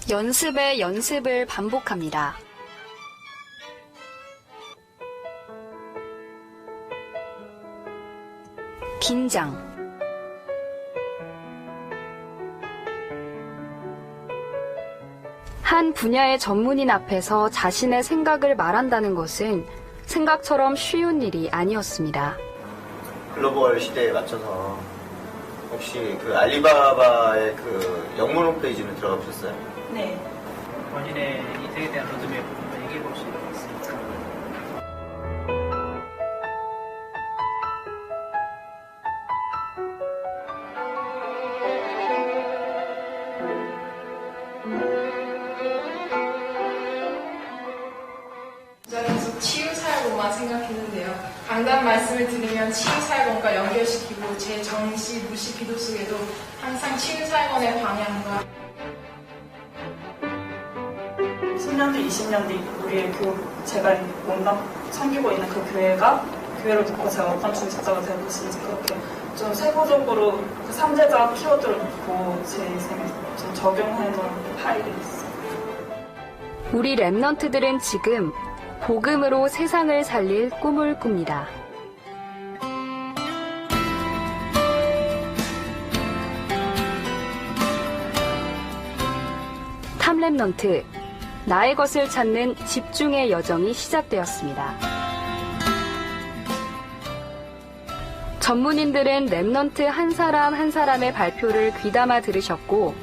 연습에 연습을 반복합니다. 긴장. 한 분야의 전문인 앞에서 자신의 생각을 말한다는 것은 생각처럼 쉬운 일이 아니었습니다. 글로벌 시대에 맞춰서 혹시 그 알리바바의 그 영문 홈페이지는 들어가 보셨어요? 네. 본인의 인생에 대한 로드맵 한번 얘기해 볼 수 있을까요? 저는 계속 치유사역원만 생각했는데요. 강단 말씀을 들으면 치유사역원과 연결시키고 제 정시, 무시, 기도 속에도 항상 치유사역원의 방향과 10년 뒤, 20년 뒤 우리의 제가 뭔가 섬기고 있는 그 교회를 듣고 제가 어떤 중직자가 될 것인지 그렇게 좀 세부적으로 그 3제자 키워드를 놓고 제 인생에 좀 적용해놓은 파일이 있어요. 우리 랩넌트들은 지금 복음으로 세상을 살릴 꿈을 꿉니다. 탐랩넌트, 나의 것을 찾는 집중의 여정이 시작되었습니다. 전문인들은 랩넌트 한 사람 한 사람의 발표를 귀담아 들으셨고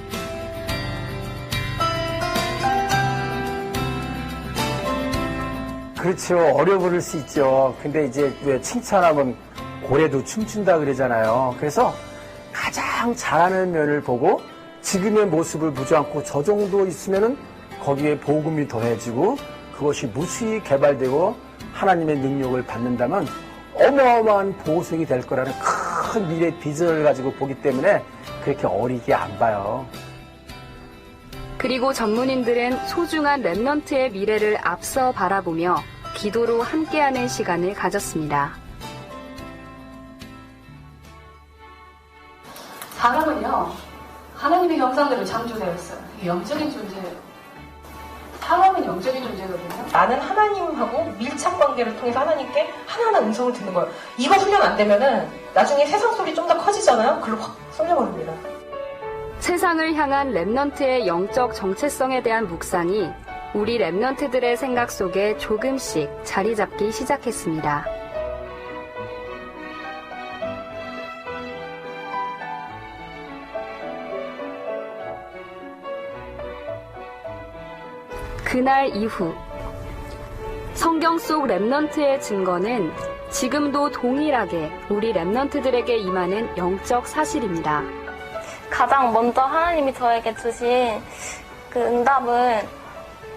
그렇죠. 어려 부를 수 있죠. 근데 이제 왜 칭찬하면 고래도 춤춘다 그러잖아요. 그래서 가장 잘하는 면을 보고 지금의 모습을 무지않고 저 정도 있으면은 거기에 복음이 더해지고 그것이 무수히 개발되고 하나님의 능력을 받는다면 어마어마한 보석이 될 거라는 큰 미래 비전을 가지고 보기 때문에 그렇게 어리게 안 봐요. 그리고 전문인들은 소중한 랩넌트의 미래를 앞서 바라보며 기도로 함께하는 시간을 가졌습니다. 사람은요, 하나님의 형상대로 창조되어 있어요. 영적인 존재예요. 사람은 영적인 존재거든요. 나는 하나님하고 밀착 관계를 통해서 하나님께 하나하나 음성을 듣는 거예요. 이거 훈련 안 되면은 나중에 세상 소리 좀 더 커지잖아요. 글로 확 쏠려버립니다. 세상을 향한 랩넌트의 영적 정체성에 대한 묵상이 우리 랩넌트들의 생각 속에 조금씩 자리 잡기 시작했습니다. 그날 이후 성경 속 랩넌트의 증거는 지금도 동일하게 우리 랩넌트들에게 임하는 영적 사실입니다. 가장 먼저 하나님이 저에게 주신 그 응답은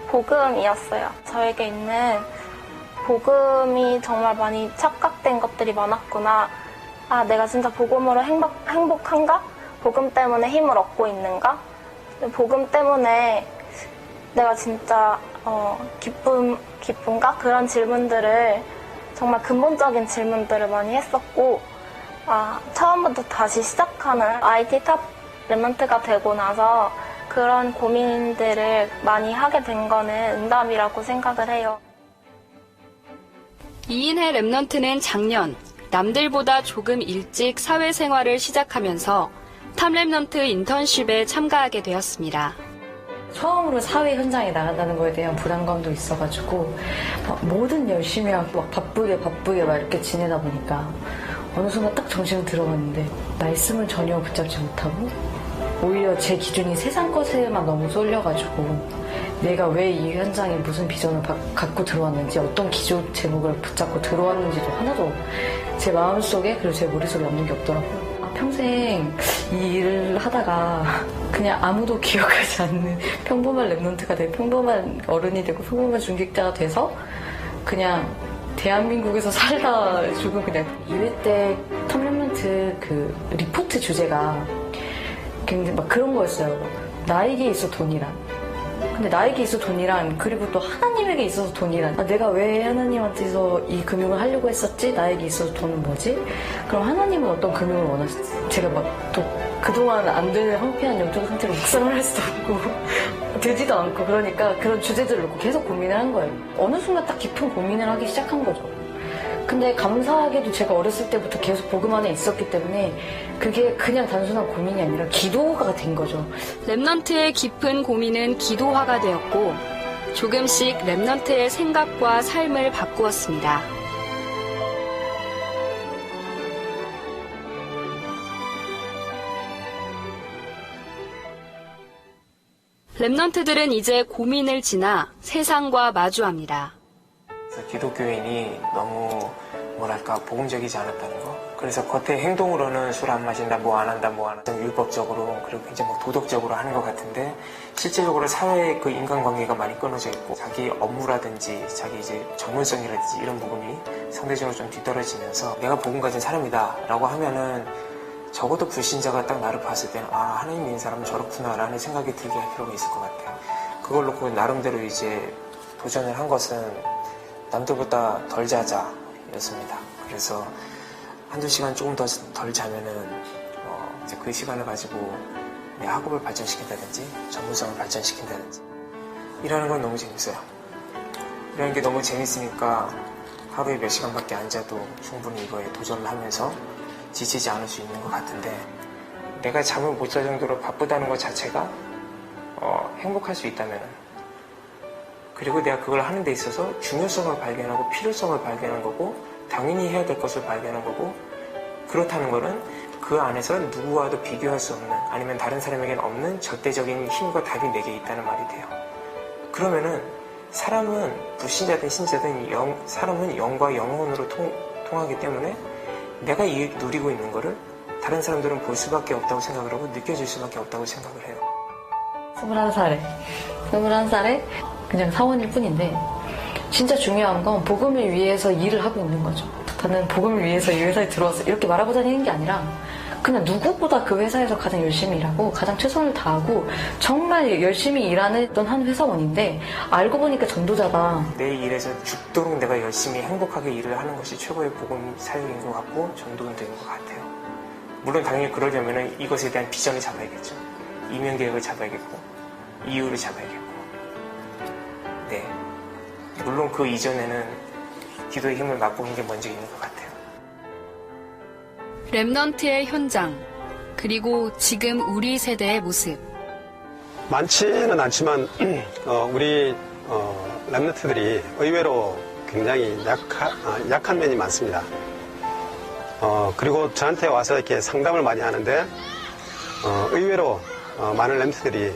복음이었어요. 저에게 있는 복음이 정말 많이 착각된 것들이 많았구나. 아, 내가 진짜 복음으로 행복한가? 복음 때문에 힘을 얻고 있는가? 복음 때문에 내가 진짜 기쁜가? 그런 질문들을 정말 근본적인 질문들을 많이 했었고 처음부터 다시 시작하는 IT 탑 랩넌트가 되고 나서 그런 고민들을 많이 하게 된 거는 응답이라고 생각을 해요. 이인혜 랩넌트는 작년 남들보다 조금 일찍 사회생활을 시작하면서 탐랩넌트 인턴십에 참가하게 되었습니다. 처음으로 사회 현장에 나간다는 거에 대한 부담감도 있어가지고 뭐든 열심히 하고 막 바쁘게 막 이렇게 지내다 보니까 어느 순간 딱 정신을 들어봤는데 말씀을 전혀 붙잡지 못하고 오히려 제 기준이 세상 것에만 너무 쏠려가지고 내가 왜 이 현장에 무슨 비전을 갖고 들어왔는지 어떤 기조 제목을 붙잡고 들어왔는지도 하나도 제 마음속에 그리고 제 머릿속에 없는 게 없더라고요. 평생 이 일을 하다가 그냥 아무도 기억하지 않는 평범한 랩넌트가 되고 평범한 어른이 되고 평범한 중직자가 돼서 그냥 대한민국에서 살다 죽은 그냥 2회 때 텀랩넌트 그 리포트 주제가 굉장히 막 그런 거였어요. 나에게 있어 돈이란. 근데 나에게 있어 돈이란 그리고 또 하나님에게 있어서 돈이란 내가 왜 하나님한테서 이 금융을 하려고 했었지? 나에게 있어서 돈은 뭐지? 그럼 하나님은 어떤 금융을 원하실지? 제가 막 또 그동안 안 되는 황폐한 영적 상태로 묵상을 할 수도 없고 되지도 않고 그러니까 그런 주제들을 놓고 계속 고민을 한 거예요. 어느 순간 딱 깊은 고민을 하기 시작한 거죠. 근데 감사하게도 제가 어렸을 때부터 계속 복음 안에 있었기 때문에 그게 그냥 단순한 고민이 아니라 기도가 된 거죠. 랩넌트의 깊은 고민은 기도화가 되었고 조금씩 랩넌트의 생각과 삶을 바꾸었습니다. 랩넌트들은 이제 고민을 지나 세상과 마주합니다. 기독교인이 너무 뭐랄까 복음적이지 않았다는 거. 그래서 겉에 행동으로는 술 안 마신다, 뭐 안 한다, 뭐 안 한다, 율법적으로 그리고 굉장히 막 도덕적으로 하는 것 같은데 실제적으로 사회의 그 인간관계가 많이 끊어져 있고 자기 업무라든지 자기 이제 전문성이라든지 이런 부분이 상대적으로 좀 뒤떨어지면서 내가 복음 가진 사람이다라고 하면은 적어도 불신자가 딱 나를 봤을 때는 아 하나님 믿는 사람은 저렇구나라는 생각이 들게 할 필요가 있을 것 같아요. 그걸 놓고 나름대로 이제 도전을 한 것은 남들보다 덜 자자였습니다. 그래서 한두 시간 조금 덜 자면은 이제 그 시간을 가지고 내 학업을 발전시킨다든지 전문성을 발전시킨다든지 일하는 건 너무 재밌어요. 이라는 게 너무 재밌으니까 하루에 몇 시간밖에 안 자도 충분히 이거에 도전을 하면서 지치지 않을 수 있는 것 같은데 내가 잠을 못 잘 정도로 바쁘다는 것 자체가 행복할 수 있다면 그리고 내가 그걸 하는 데 있어서 중요성을 발견하고 필요성을 발견한 거고 당연히 해야 될 것을 발견한 거고 그렇다는 거는 그 안에서 누구와도 비교할 수 없는 아니면 다른 사람에게는 없는 절대적인 힘과 답이 내게 있다는 말이 돼요. 그러면은 사람은 불신자든 신자든 사람은 영과 영혼으로 통하기 때문에 내가 누리고 있는 거를 다른 사람들은 볼 수밖에 없다고 생각을 하고 느껴질 수밖에 없다고 생각을 해요. 21살에 그냥 사원일 뿐인데 진짜 중요한 건 복음을 위해서 일을 하고 있는 거죠. 나는 복음을 위해서 이 회사에 들어왔어 이렇게 말하고 다니는 게 아니라 그냥 누구보다 그 회사에서 가장 열심히 일하고 가장 최선을 다하고 정말 열심히 일하는 한 회사원인데 알고 보니까 전도자다. 내 일에서 죽도록 내가 열심히 행복하게 일을 하는 것이 최고의 복음 사역인 것 같고 전도운동인 것 같아요. 물론 당연히 그러려면 이것에 대한 비전을 잡아야겠죠. 이면계획을 잡아야겠고 이유를 잡아야겠고 네, 물론 그 이전에는 기도의 힘을 맛보는 게 먼저 있는 것 같아요. 랩넌트의 현장, 그리고 지금 우리 세대의 모습. 많지는 않지만 우리 랩넌트들이 의외로 굉장히 약한 면이 많습니다. 그리고 저한테 와서 이렇게 상담을 많이 하는데 의외로 많은 랩넌트들이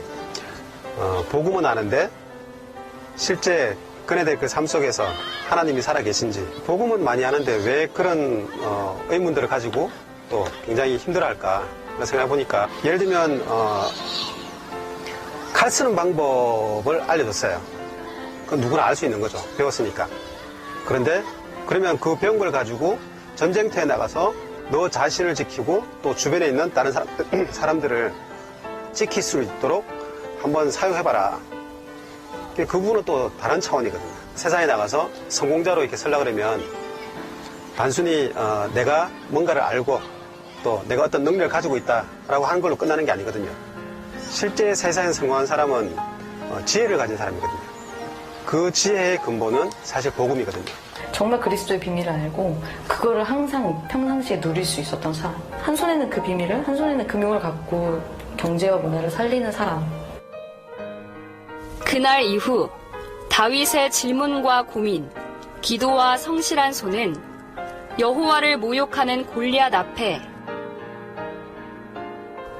복음은 아는데 실제 그네들 그 삶 속에서 하나님이 살아계신지 복음은 많이 하는데 왜 그런 의문들을 가지고 또 굉장히 힘들어할까 생각해보니까 예를 들면 칼 쓰는 방법을 알려줬어요. 그건 누구나 알 수 있는 거죠. 배웠으니까. 그런데 그러면 그 배운 걸 가지고 전쟁터에 나가서 너 자신을 지키고 또 주변에 있는 다른 사람들을 지킬 수 있도록 한번 사용해봐라. 그 부분은 또 다른 차원이거든요. 세상에 나가서 성공자로 이렇게 살려고 그러면 단순히 내가 뭔가를 알고 또 내가 어떤 능력을 가지고 있다라고 하는 걸로 끝나는 게 아니거든요. 실제 세상에 성공한 사람은 지혜를 가진 사람이거든요. 그 지혜의 근본은 사실 복음이거든요. 정말 그리스도의 비밀을 알고 그거를 항상 평상시에 누릴 수 있었던 사람. 한 손에는 그 비밀을, 한 손에는 금융을 갖고 경제와 문화를 살리는 사람. 그날 이후 다윗의 질문과 고민, 기도와 성실한 손은 여호와를 모욕하는 골리앗 앞에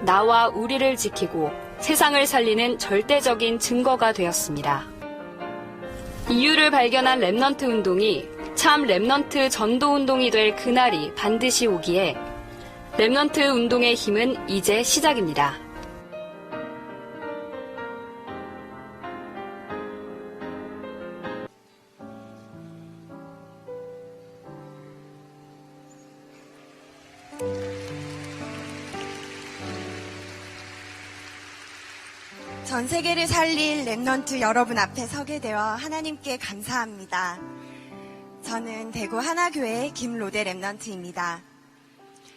나와 우리를 지키고 세상을 살리는 절대적인 증거가 되었습니다. 이유를 발견한 랩넌트 운동이 참 랩넌트 전도 운동이 될 그날이 반드시 오기에 랩넌트 운동의 힘은 이제 시작입니다. 전 세계를 살릴 랩넌트 여러분 앞에 서게 되어 하나님께 감사합니다. 저는 대구 하나교회 김로대 랩넌트입니다.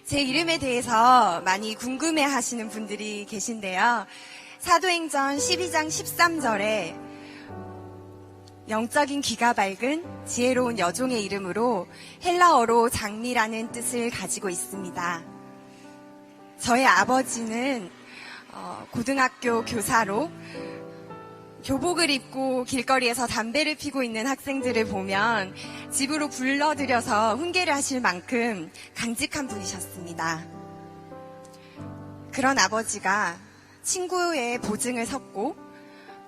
제 이름에 대해서 많이 궁금해 하시는 분들이 계신데요. 사도행전 12장 13절에 영적인 귀가 밝은 지혜로운 여종의 이름으로 헬라어로 장미라는 뜻을 가지고 있습니다. 저의 아버지는 고등학교 교사로 교복을 입고 길거리에서 담배를 피고 있는 학생들을 보면 집으로 불러들여서 훈계를 하실 만큼 강직한 분이셨습니다. 그런 아버지가 친구의 보증을 섰고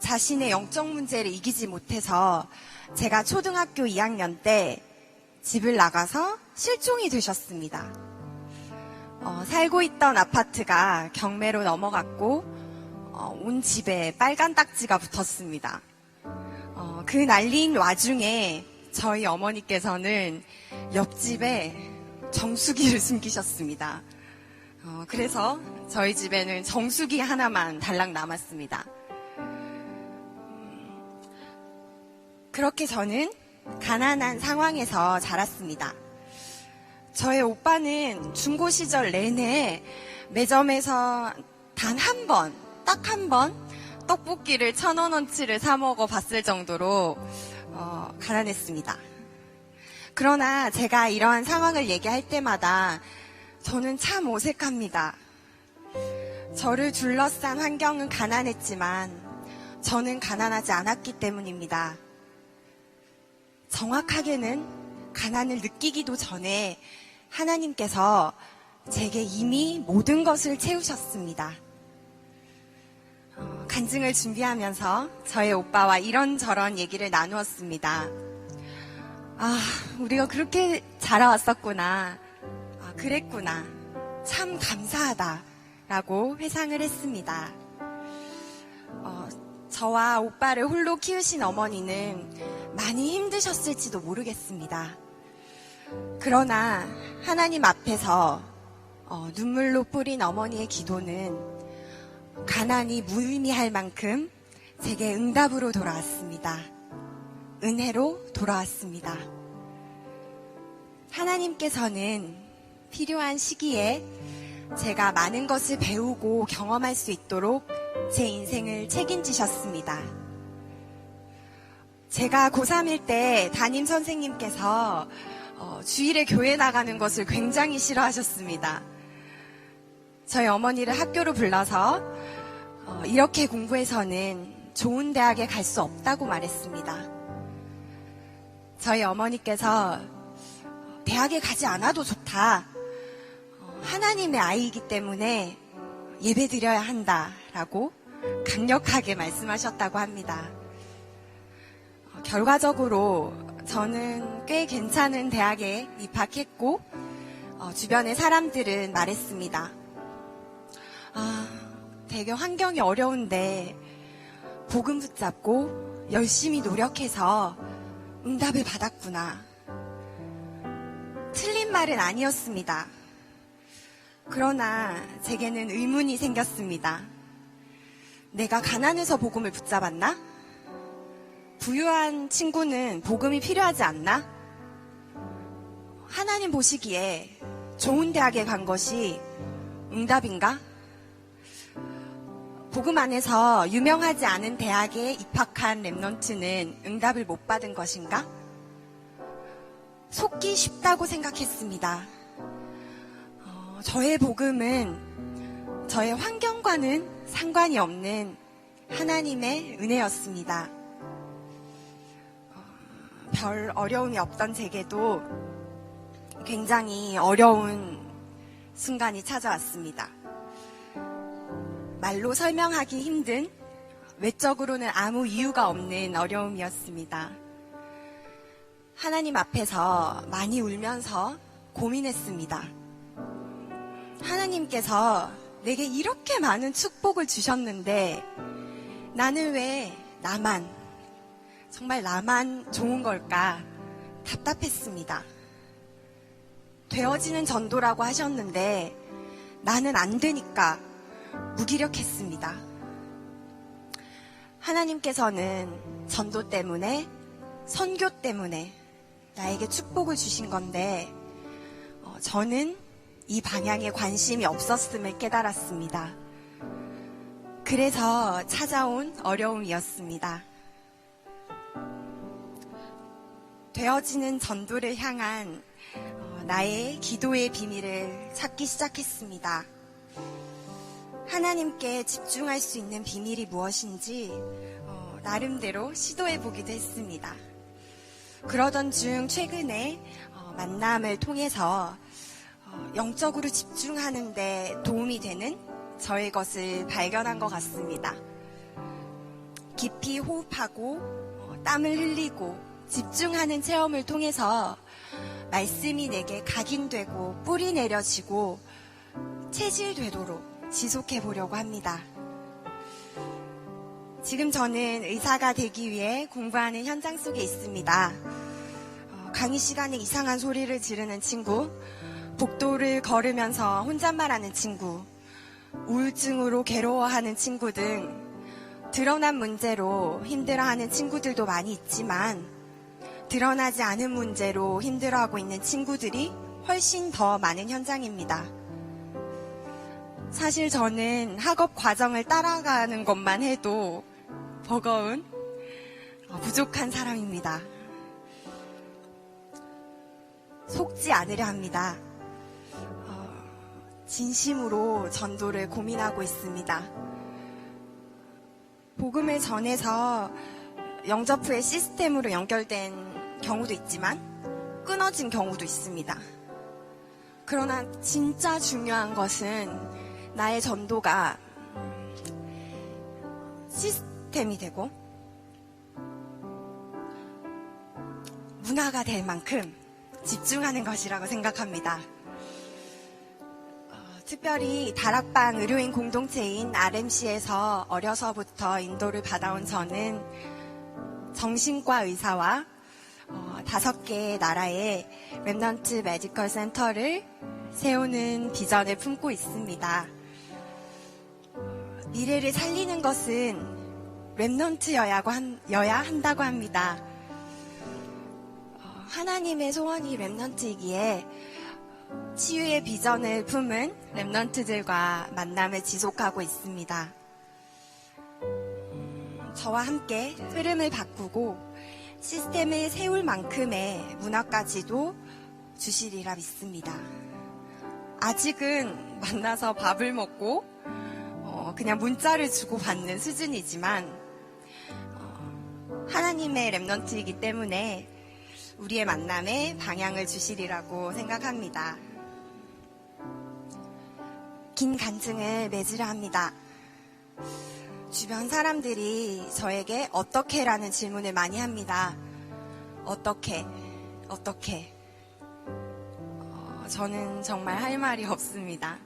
자신의 영적 문제를 이기지 못해서 제가 초등학교 2학년 때 집을 나가서 실종이 되셨습니다. 살고 있던 아파트가 경매로 넘어갔고 온 집에 빨간 딱지가 붙었습니다. 그 난리인 와중에 저희 어머니께서는 옆집에 정수기를 숨기셨습니다. 그래서 저희 집에는 정수기 하나만 달랑 남았습니다. 그렇게 저는 가난한 상황에서 자랐습니다. 저의 오빠는 중고 시절 내내 매점에서 단 한 번, 딱 한 번 떡볶이를 1,000원어치를 사 먹어 봤을 정도로 가난했습니다. 그러나 제가 이러한 상황을 얘기할 때마다 저는 참 어색합니다. 저를 둘러싼 환경은 가난했지만 저는 가난하지 않았기 때문입니다. 정확하게는 가난을 느끼기도 전에 하나님께서 제게 이미 모든 것을 채우셨습니다. 간증을 준비하면서 저의 오빠와 이런저런 얘기를 나누었습니다. 우리가 그렇게 자라왔었구나. 그랬구나. 참 감사하다. 라고 회상을 했습니다. 저와 오빠를 홀로 키우신 어머니는 많이 힘드셨을지도 모르겠습니다. 그러나 하나님 앞에서 눈물로 뿌린 어머니의 기도는 가난이 무의미할 만큼 제게 응답으로 돌아왔습니다. 은혜로 돌아왔습니다. 하나님께서는 필요한 시기에 제가 많은 것을 배우고 경험할 수 있도록 제 인생을 책임지셨습니다. 제가 고3일 때 담임 선생님께서 주일에 교회 나가는 것을 굉장히 싫어하셨습니다. 저희 어머니를 학교로 불러서 이렇게 공부해서는 좋은 대학에 갈 수 없다고 말했습니다. 저희 어머니께서 대학에 가지 않아도 좋다. 하나님의 아이이기 때문에 예배 드려야 한다라고 강력하게 말씀하셨다고 합니다. 결과적으로 저는 꽤 괜찮은 대학에 입학했고 주변의 사람들은 말했습니다. 되게 환경이 어려운데 복음 붙잡고 열심히 노력해서 응답을 받았구나. 틀린 말은 아니었습니다. 그러나 제게는 의문이 생겼습니다. 내가 가난해서 복음을 붙잡았나? 부유한 친구는 복음이 필요하지 않나? 하나님 보시기에 좋은 대학에 간 것이 응답인가? 복음 안에서 유명하지 않은 대학에 입학한 랩넌트는 응답을 못 받은 것인가? 속기 쉽다고 생각했습니다. 저의 복음은 저의 환경과는 상관이 없는 하나님의 은혜였습니다. 별 어려움이 없던 제게도 굉장히 어려운 순간이 찾아왔습니다. 말로 설명하기 힘든, 외적으로는 아무 이유가 없는 어려움이었습니다. 하나님 앞에서 많이 울면서 고민했습니다. 하나님께서 내게 이렇게 많은 축복을 주셨는데 나는 왜 정말 나만 좋은 걸까 답답했습니다. 되어지는 전도라고 하셨는데 나는 안 되니까 무기력했습니다. 하나님께서는 전도 때문에, 선교 때문에 나에게 축복을 주신 건데 저는 이 방향에 관심이 없었음을 깨달았습니다. 그래서 찾아온 어려움이었습니다. 되어지는 전도를 향한 나의 기도의 비밀을 찾기 시작했습니다. 하나님께 집중할 수 있는 비밀이 무엇인지 나름대로 시도해보기도 했습니다. 그러던 중 최근에 만남을 통해서 영적으로 집중하는 데 도움이 되는 저의 것을 발견한 것 같습니다. 깊이 호흡하고 땀을 흘리고 집중하는 체험을 통해서 말씀이 내게 각인되고 뿌리 내려지고 체질되도록 지속해 보려고 합니다. 지금 저는 의사가 되기 위해 공부하는 현장 속에 있습니다. 강의 시간에 이상한 소리를 지르는 친구, 복도를 걸으면서 혼잣말하는 친구, 우울증으로 괴로워하는 친구 등 드러난 문제로 힘들어하는 친구들도 많이 있지만 드러나지 않은 문제로 힘들어하고 있는 친구들이 훨씬 더 많은 현장입니다. 사실 저는 학업 과정을 따라가는 것만 해도 버거운 부족한 사람입니다. 속지 않으려 합니다. 진심으로 전도를 고민하고 있습니다. 복음을 전해서 영접 후에 시스템으로 연결된 경우도 있지만 끊어진 경우도 있습니다. 그러나 진짜 중요한 것은 나의 전도가 시스템이 되고 문화가 될 만큼 집중하는 것이라고 생각합니다. 특별히 다락방 의료인 공동체인 RMC에서 어려서부터 인도를 받아온 저는 정신과 의사와 5개의 나라의 랩넌트 메디컬 센터를 세우는 비전을 품고 있습니다. 미래를 살리는 것은 랩넌트여야 한다고 합니다. 하나님의 소원이 랩넌트이기에 치유의 비전을 품은 랩넌트들과 만남을 지속하고 있습니다. 저와 함께 흐름을 바꾸고 시스템을 세울 만큼의 문화까지도 주시리라 믿습니다. 아직은 만나서 밥을 먹고 그냥 문자를 주고받는 수준이지만 하나님의 랩넌트이기 때문에 우리의 만남에 방향을 주시리라고 생각합니다. 긴 간증을 맺으려 합니다. 주변 사람들이 저에게 어떻게라는 질문을 많이 합니다. 어떻게? 저는 정말 할 말이 없습니다.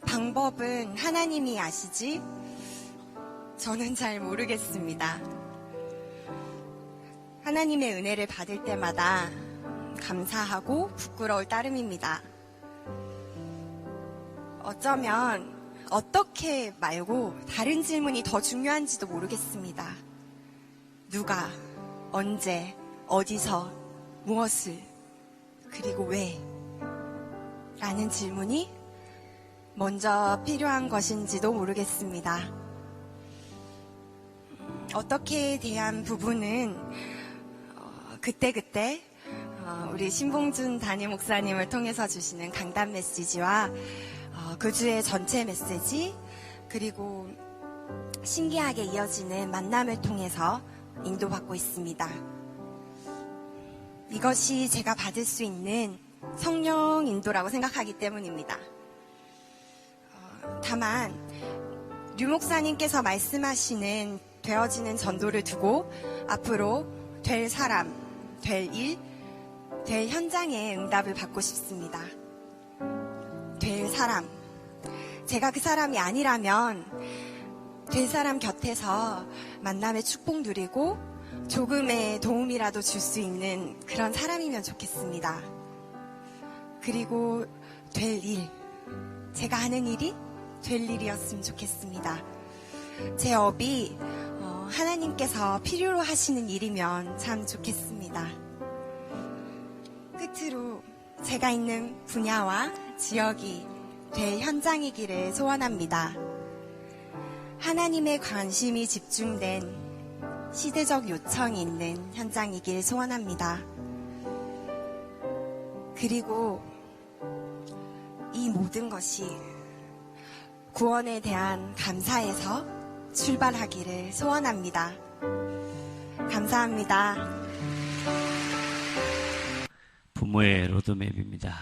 방법은 하나님이 아시지 저는 잘 모르겠습니다. 하나님의 은혜를 받을 때마다 감사하고 부끄러울 따름입니다. 어쩌면 어떻게 말고 다른 질문이 더 중요한지도 모르겠습니다. 누가, 언제, 어디서, 무엇을, 그리고 왜? 라는 질문이 먼저 필요한 것인지도 모르겠습니다. 어떻게에 대한 부분은 그때그때 우리 신봉준 담임 목사님을 통해서 주시는 강단 메시지와 그 주의 전체 메시지 그리고 신기하게 이어지는 만남을 통해서 인도받고 있습니다. 이것이 제가 받을 수 있는 성령 인도라고 생각하기 때문입니다. 다만 류 목사님께서 말씀하시는 되어지는 전도를 두고 앞으로 될 사람, 될 일, 될 현장의 응답을 받고 싶습니다. 될 사람. 제가 그 사람이 아니라면 될 사람 곁에서 만남의 축복 누리고 조금의 도움이라도 줄 수 있는 그런 사람이면 좋겠습니다. 그리고 될 일. 제가 하는 일이 될 일이었으면 좋겠습니다. 제 업이 하나님께서 필요로 하시는 일이면 참 좋겠습니다. 끝으로 제가 있는 분야와 지역이 될 현장이기를 소원합니다. 하나님의 관심이 집중된 시대적 요청이 있는 현장이길 소원합니다. 그리고 이 모든 것이 구원에 대한 감사에서 출발하기를 소원합니다. 감사합니다. 부모의 로드맵입니다.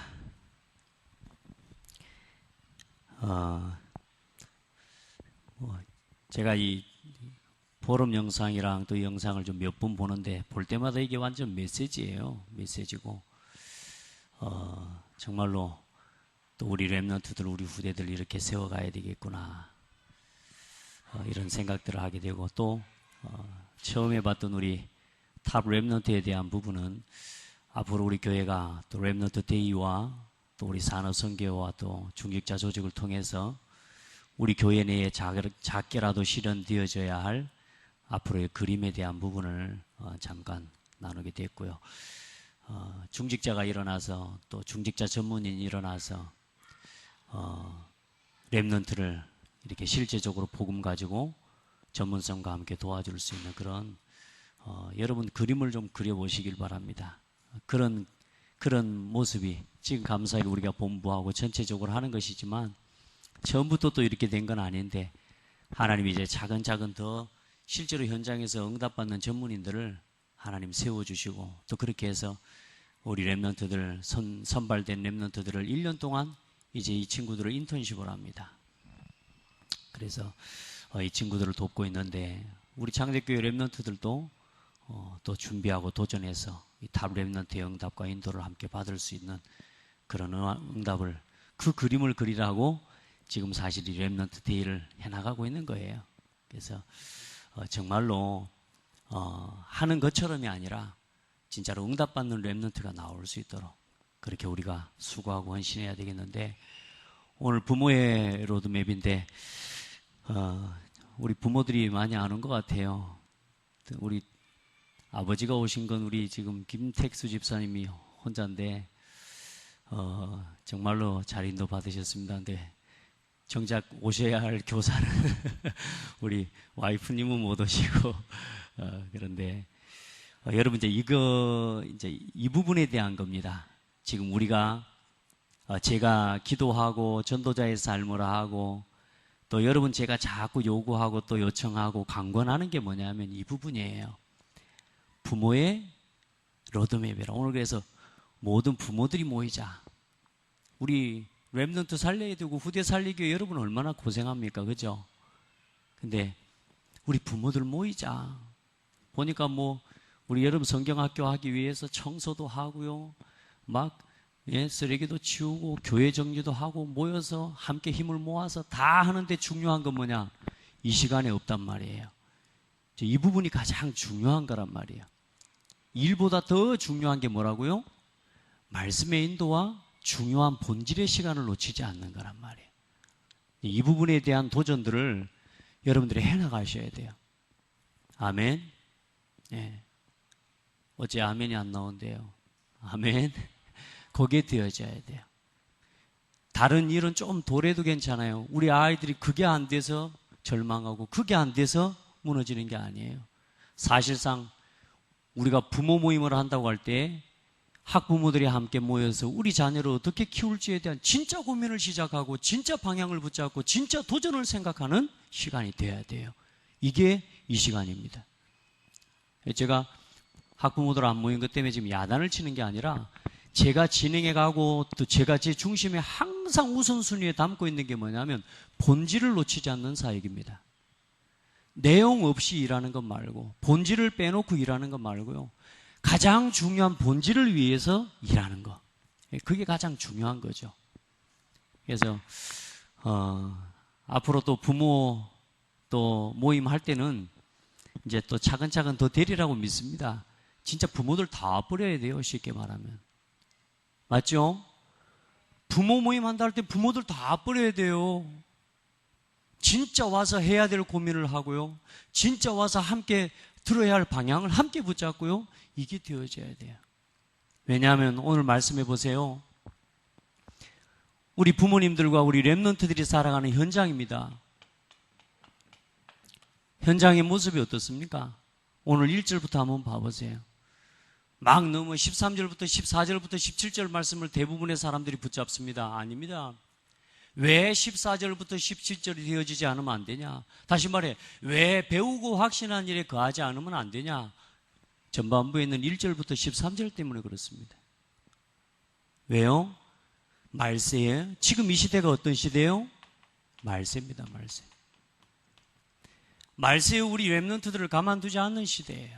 제가 이 포럼 영상이랑 또 영상을 좀 몇 번 보는데 볼 때마다 이게 완전 메시지예요. 메시지고 정말로 또 우리 랩런트들, 우리 후대들 이렇게 세워가야 되겠구나 이런 생각들을 하게 되고 또 처음에 봤던 우리 탑 랩런트에 대한 부분은 앞으로 우리 교회가 또 랩런트 데이와 또 우리 산업선교와 또 중직자 조직을 통해서 우리 교회 내에 작게라도 실현되어져야 할 앞으로의 그림에 대한 부분을 잠깐 나누게 됐고요. 중직자가 일어나서 또 중직자 전문인이 일어나서 랩런트를 이렇게 실제적으로 복음 가지고 전문성과 함께 도와줄 수 있는 그런 여러분 그림을 좀 그려보시길 바랍니다. 그런 모습이 지금 감사히 우리가 본부하고 전체적으로 하는 것이지만 처음부터 또 이렇게 된 건 아닌데 하나님이 이제 차근차근 더 실제로 현장에서 응답받는 전문인들을 하나님 세워주시고 또 그렇게 해서 우리 랩런트들 선발된 랩런트들을 1년 동안 이제 이 친구들을 인턴십을 합니다. 그래서 이 친구들을 돕고 있는데 우리 창대교회 랩런트들도 또 준비하고 도전해서 이 탑 랩런트의 응답과 인도를 함께 받을 수 있는 그런 응답을 그 그림을 그리라고 지금 사실 이 랩런트 데이를 해나가고 있는 거예요. 그래서 정말로 하는 것처럼이 아니라 진짜로 응답받는 랩런트가 나올 수 있도록 그렇게 우리가 수고하고 헌신해야 되겠는데 오늘 부모의 로드맵인데 우리 부모들이 많이 아는 것 같아요. 우리 아버지가 오신 건 우리 지금 김택수 집사님이 혼자인데 정말로 잘 인도 받으셨습니다. 근데 정작 오셔야 할 교사는 우리 와이프님은 못 오시고 그런데 여러분 이제 이 부분에 대한 겁니다. 지금 우리가 제가 기도하고 전도자의 삶을 하고 또 여러분 제가 자꾸 요구하고 또 요청하고 강권하는 게 뭐냐면 이 부분이에요. 부모의 로드맵이라. 오늘 그래서 모든 부모들이 모이자. 우리 랩런트 살려야 되고 후대 살리기 위해 여러분 얼마나 고생합니까? 그죠? 근데 우리 부모들 모이자. 보니까 우리 여러분 성경학교 하기 위해서 청소도 하고요. 쓰레기도 치우고 교회 정리도 하고 모여서 함께 힘을 모아서 다 하는데 중요한 건 뭐냐? 이 시간에 없단 말이에요. 이 부분이 가장 중요한 거란 말이에요. 일보다 더 중요한 게 뭐라고요? 말씀의 인도와 중요한 본질의 시간을 놓치지 않는 거란 말이에요. 이 부분에 대한 도전들을 여러분들이 해나가셔야 돼요. 아멘. 예. 어째 아멘이 안 나온대요. 아멘. 거기에 되어져야 돼요. 다른 일은 좀 덜해도 괜찮아요. 우리 아이들이 그게 안 돼서 절망하고 그게 안 돼서 무너지는 게 아니에요. 사실상 우리가 부모 모임을 한다고 할 때 학부모들이 함께 모여서 우리 자녀를 어떻게 키울지에 대한 진짜 고민을 시작하고 진짜 방향을 붙잡고 진짜 도전을 생각하는 시간이 돼야 돼요. 이게 이 시간입니다. 제가 학부모들 안 모인 것 때문에 지금 야단을 치는 게 아니라 제가 진행해 가고 또 제가 제 중심에 항상 우선순위에 담고 있는 게 뭐냐면 본질을 놓치지 않는 사역입니다. 내용 없이 일하는 것 말고 본질을 빼놓고 일하는 것 말고요. 가장 중요한 본질을 위해서 일하는 것. 그게 가장 중요한 거죠. 그래서 앞으로 또 부모 또 모임 할 때는 이제 또 차근차근 더 되리라고 믿습니다. 진짜 부모들 다 버려야 돼요. 쉽게 말하면. 맞죠? 부모 모임 한다 할 때 부모들 다 버려야 돼요. 진짜 와서 해야 될 고민을 하고요. 진짜 와서 함께 들어야 할 방향을 함께 붙잡고요. 이게 되어져야 돼요. 왜냐하면 오늘 말씀해 보세요. 우리 부모님들과 우리 랩런트들이 살아가는 현장입니다. 현장의 모습이 어떻습니까? 오늘 1절부터 한번 봐보세요. 막 넘어 13절부터 14절부터 17절 말씀을 대부분의 사람들이 붙잡습니다. 아닙니다. 왜 14절부터 17절이 되어지지 않으면 안 되냐? 다시 말해, 왜 배우고 확신한 일에 거하지 않으면 안 되냐? 전반부에 있는 1절부터 13절 때문에 그렇습니다. 왜요? 말세예요. 지금 이 시대가 어떤 시대예요? 말세입니다. 말세. 말세에 우리 랩런트들을 가만두지 않는 시대예요.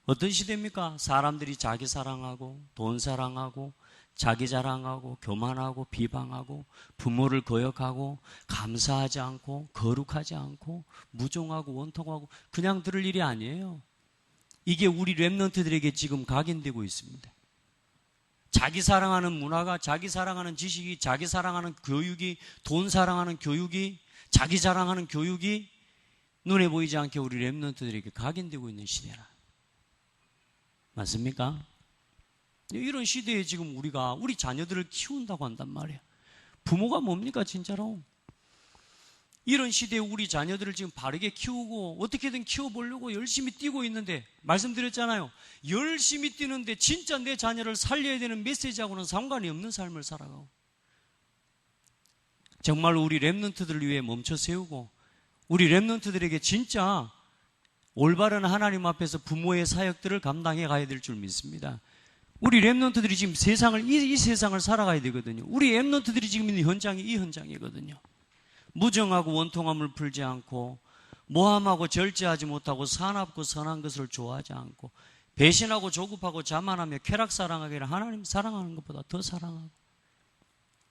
어떤 시대입니까? 사람들이 자기 사랑하고 돈 사랑하고 자기 자랑하고 교만하고 비방하고 부모를 거역하고 감사하지 않고 거룩하지 않고 무종하고 원통하고 그냥 들을 일이 아니에요. 이게 우리 랩런트들에게 지금 각인되고 있습니다. 자기 사랑하는 문화가, 자기 사랑하는 지식이, 자기 사랑하는 교육이, 돈 사랑하는 교육이, 자기 자랑하는 교육이 눈에 보이지 않게 우리 랩런트들에게 각인되고 있는 시대라. 맞습니까? 이런 시대에 지금 우리가 우리 자녀들을 키운다고 한단 말이에요. 부모가 뭡니까 진짜로? 이런 시대에 우리 자녀들을 지금 바르게 키우고 어떻게든 키워보려고 열심히 뛰고 있는데, 말씀드렸잖아요. 열심히 뛰는데 진짜 내 자녀를 살려야 되는 메시지하고는 상관이 없는 삶을 살아가고, 정말 우리 랩런트들을 위해 멈춰 세우고 우리 랩런트들에게 진짜 올바른 하나님 앞에서 부모의 사역들을 감당해 가야 될 줄 믿습니다. 우리 랩런트들이 지금 세상을, 이 세상을 살아가야 되거든요. 우리 랩런트들이 지금 있는 현장이 이 현장이거든요. 무정하고 원통함을 풀지 않고, 모함하고 절제하지 못하고, 사납고 선한 것을 좋아하지 않고, 배신하고 조급하고 자만하며 쾌락 사랑하기를 하나님 사랑하는 것보다 더 사랑하고.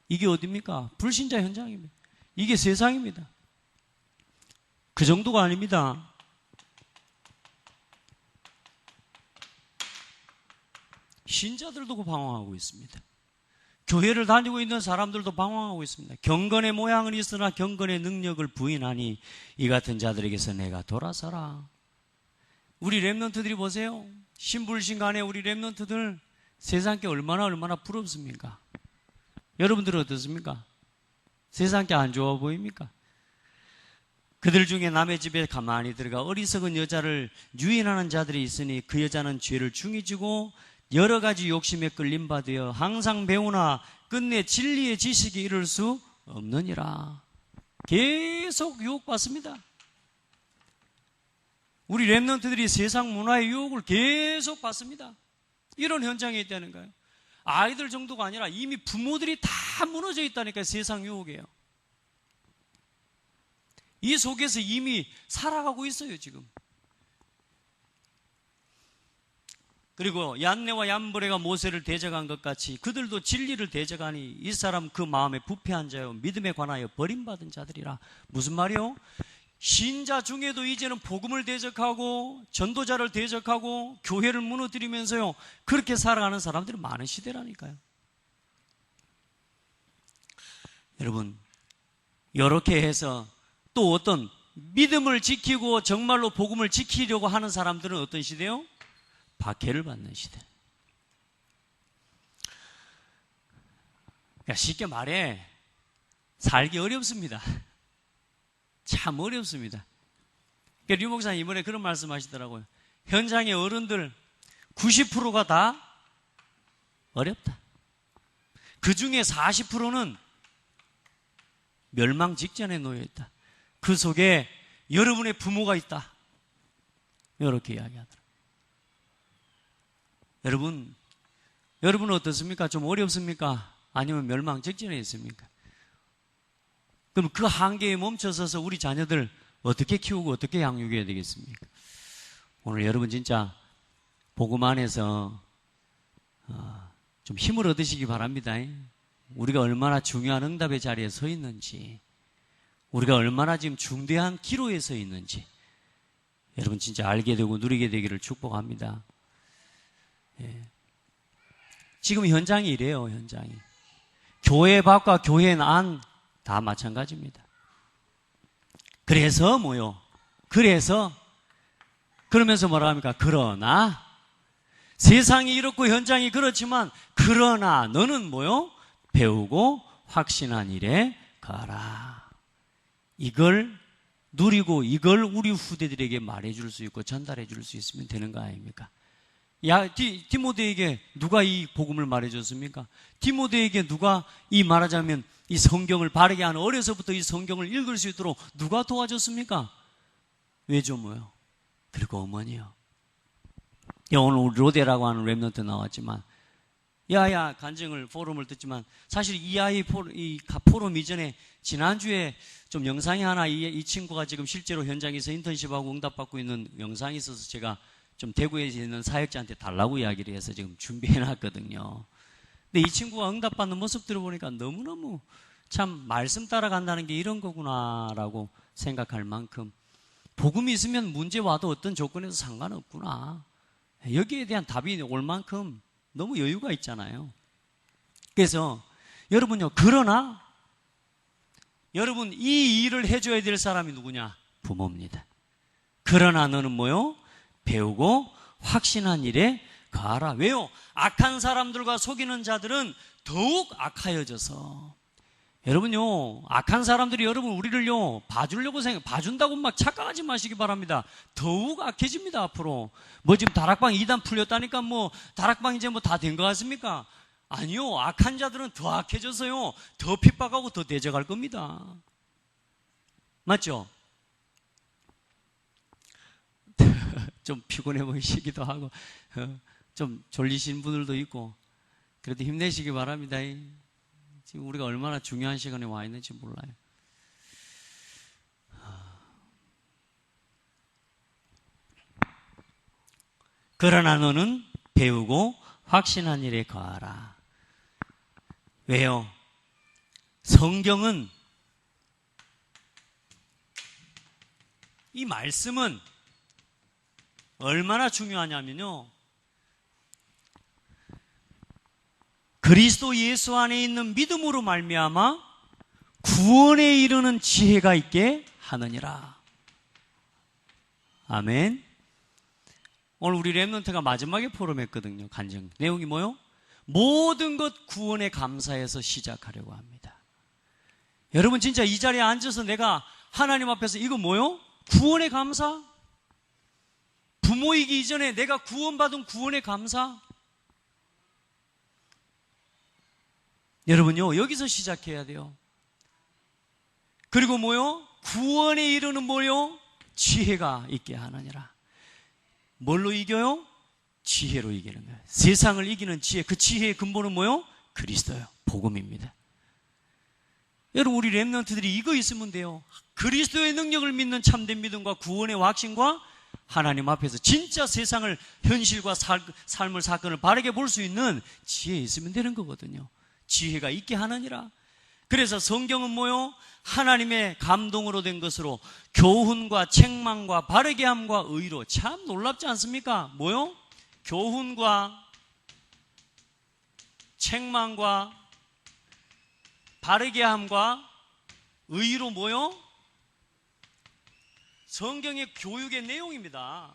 이게 어디입니까? 불신자 현장입니다. 이게 세상입니다. 그 정도가 아닙니다. 신자들도 방황하고 있습니다. 교회를 다니고 있는 사람들도 방황하고 있습니다. 경건의 모양은 있으나 경건의 능력을 부인하니 이 같은 자들에게서 내가 돌아서라. 우리 랩런트들이 보세요. 신불신간에 우리 랩런트들 세상께 얼마나 부럽습니까? 여러분들은 어떻습니까? 세상께 안 좋아 보입니까? 그들 중에 남의 집에 가만히 들어가 어리석은 여자를 유인하는 자들이 있으니 그 여자는 죄를 중히 지고 여러 가지 욕심에 끌림받으여 항상 배우나 끝내 진리의 지식에 이를 수 없느니라. 계속 유혹받습니다. 우리 랩런트들이 세상 문화의 유혹을 계속 받습니다. 이런 현장에 있다는 거예요. 아이들 정도가 아니라 이미 부모들이 다 무너져 있다니까요. 세상 유혹이에요. 이 속에서 이미 살아가고 있어요, 지금. 그리고 얀네와 얀브레가 모세를 대적한 것 같이 그들도 진리를 대적하니 이 사람 그 마음에 부패한 자요 믿음에 관하여 버림받은 자들이라. 무슨 말이요? 신자 중에도 이제는 복음을 대적하고 전도자를 대적하고 교회를 무너뜨리면서요 그렇게 살아가는 사람들이 많은 시대라니까요. 여러분, 이렇게 해서 또 어떤 믿음을 지키고 정말로 복음을 지키려고 하는 사람들은 어떤 시대요? 박해를 받는 시대. 그러니까 쉽게 말해 살기 어렵습니다. 참 어렵습니다. 그러니까 류 목사님 이번에 그런 말씀 하시더라고요. 현장의 어른들 90%가 다 어렵다. 그 중에 40%는 멸망 직전에 놓여 있다. 그 속에 여러분의 부모가 있다. 이렇게 이야기하더라고요. 여러분은 어떻습니까? 좀 어렵습니까? 아니면 멸망 직전에 있습니까? 그럼 그 한계에 멈춰서서 우리 자녀들 어떻게 키우고 어떻게 양육해야 되겠습니까? 오늘 여러분 진짜 복음 안에서 좀 힘을 얻으시기 바랍니다. 우리가 얼마나 중요한 응답의 자리에 서 있는지, 우리가 얼마나 지금 중대한 기로에 서 있는지 여러분 진짜 알게 되고 누리게 되기를 축복합니다. 예. 지금 현장이 이래요. 현장이 교회 밖과 교회 안 다 마찬가지입니다. 그래서 뭐요? 그러면서 뭐라 합니까? 그러나 세상이 이렇고 현장이 그렇지만 그러나 너는 뭐요? 배우고 확신한 일에 가라. 이걸 누리고 이걸 우리 후대들에게 말해줄 수 있고 전달해줄 수 있으면 되는 거 아닙니까? 디모데에게 누가 이 복음을 말해줬습니까? 디모데에게 누가 이 말하자면 이 성경을 바르게 하는, 어려서부터 이 성경을 읽을 수 있도록 누가 도와줬습니까? 외조모요. 그리고 어머니요. 오늘 우리 로데라고 하는 랩런트 나왔지만, 야야 간증을 포럼을 듣지만, 사실 이 아이 포럼 이전에 지난주에 좀 영상이 하나, 이 친구가 지금 실제로 현장에서 인턴십하고 응답받고 있는 영상이 있어서 제가 좀 대구에 있는 사역자한테 달라고 이야기를 해서 지금 준비해 놨거든요. 근데 이 친구가 응답받는 모습들을 보니까 너무너무 참 말씀 따라간다는 게 이런 거구나라고 생각할 만큼, 복음이 있으면 문제 와도 어떤 조건에서 상관없구나, 여기에 대한 답이 올 만큼 너무 여유가 있잖아요. 그래서 여러분요, 그러나 여러분 이 일을 해줘야 될 사람이 누구냐? 부모입니다. 그러나 너는 뭐요? 배우고 확신한 일에 가라. 왜요? 악한 사람들과 속이는 자들은 더욱 악하여져서, 여러분요, 악한 사람들이 여러분 우리를요 봐주려고 봐준다고 막 착각하지 마시기 바랍니다. 더욱 악해집니다. 앞으로 뭐 지금 다락방 2단 풀렸다니까 뭐 다락방 이제 뭐 다 된 것 같습니까? 아니요, 악한 자들은 더 악해져서요 더 핍박하고 더 대적할 겁니다. 맞죠? 좀 피곤해 보이시기도 하고 좀 졸리신 분들도 있고, 그래도 힘내시기 바랍니다. 지금 우리가 얼마나 중요한 시간에 와 있는지 몰라요. 그러나 너는 배우고 확신한 일에 거하라. 왜요? 성경은, 이 말씀은 얼마나 중요하냐면요, 그리스도 예수 안에 있는 믿음으로 말미암아 구원에 이르는 지혜가 있게 하느니라. 아멘. 오늘 우리 랩런트가 마지막에 포럼했거든요. 간증 내용이 뭐요? 모든 것 구원에 감사해서 시작하려고 합니다. 여러분 진짜 이 자리에 앉아서 내가 하나님 앞에서 이거 뭐요? 구원에 감사? 부모이기 이전에 내가 구원받은 구원에 감사? 여러분요, 여기서 시작해야 돼요. 그리고 뭐요? 구원에 이르는 뭐요? 지혜가 있게 하느니라. 뭘로 이겨요? 지혜로 이기는 거예요. 세상을 이기는 지혜, 그 지혜의 근본은 뭐요? 그리스도요. 복음입니다. 여러분 우리 랩런트들이 이거 있으면 돼요. 그리스도의 능력을 믿는 참된 믿음과 구원의 확신과 하나님 앞에서 진짜 세상을, 현실과 삶을, 사건을 바르게 볼 수 있는 지혜 있으면 되는 거거든요. 지혜가 있게 하느니라. 그래서 성경은 뭐요? 하나님의 감동으로 된 것으로 교훈과 책망과 바르게 함과 의로, 참 놀랍지 않습니까? 뭐요? 교훈과 책망과 바르게 함과 의로 뭐요? 성경의 교육의 내용입니다.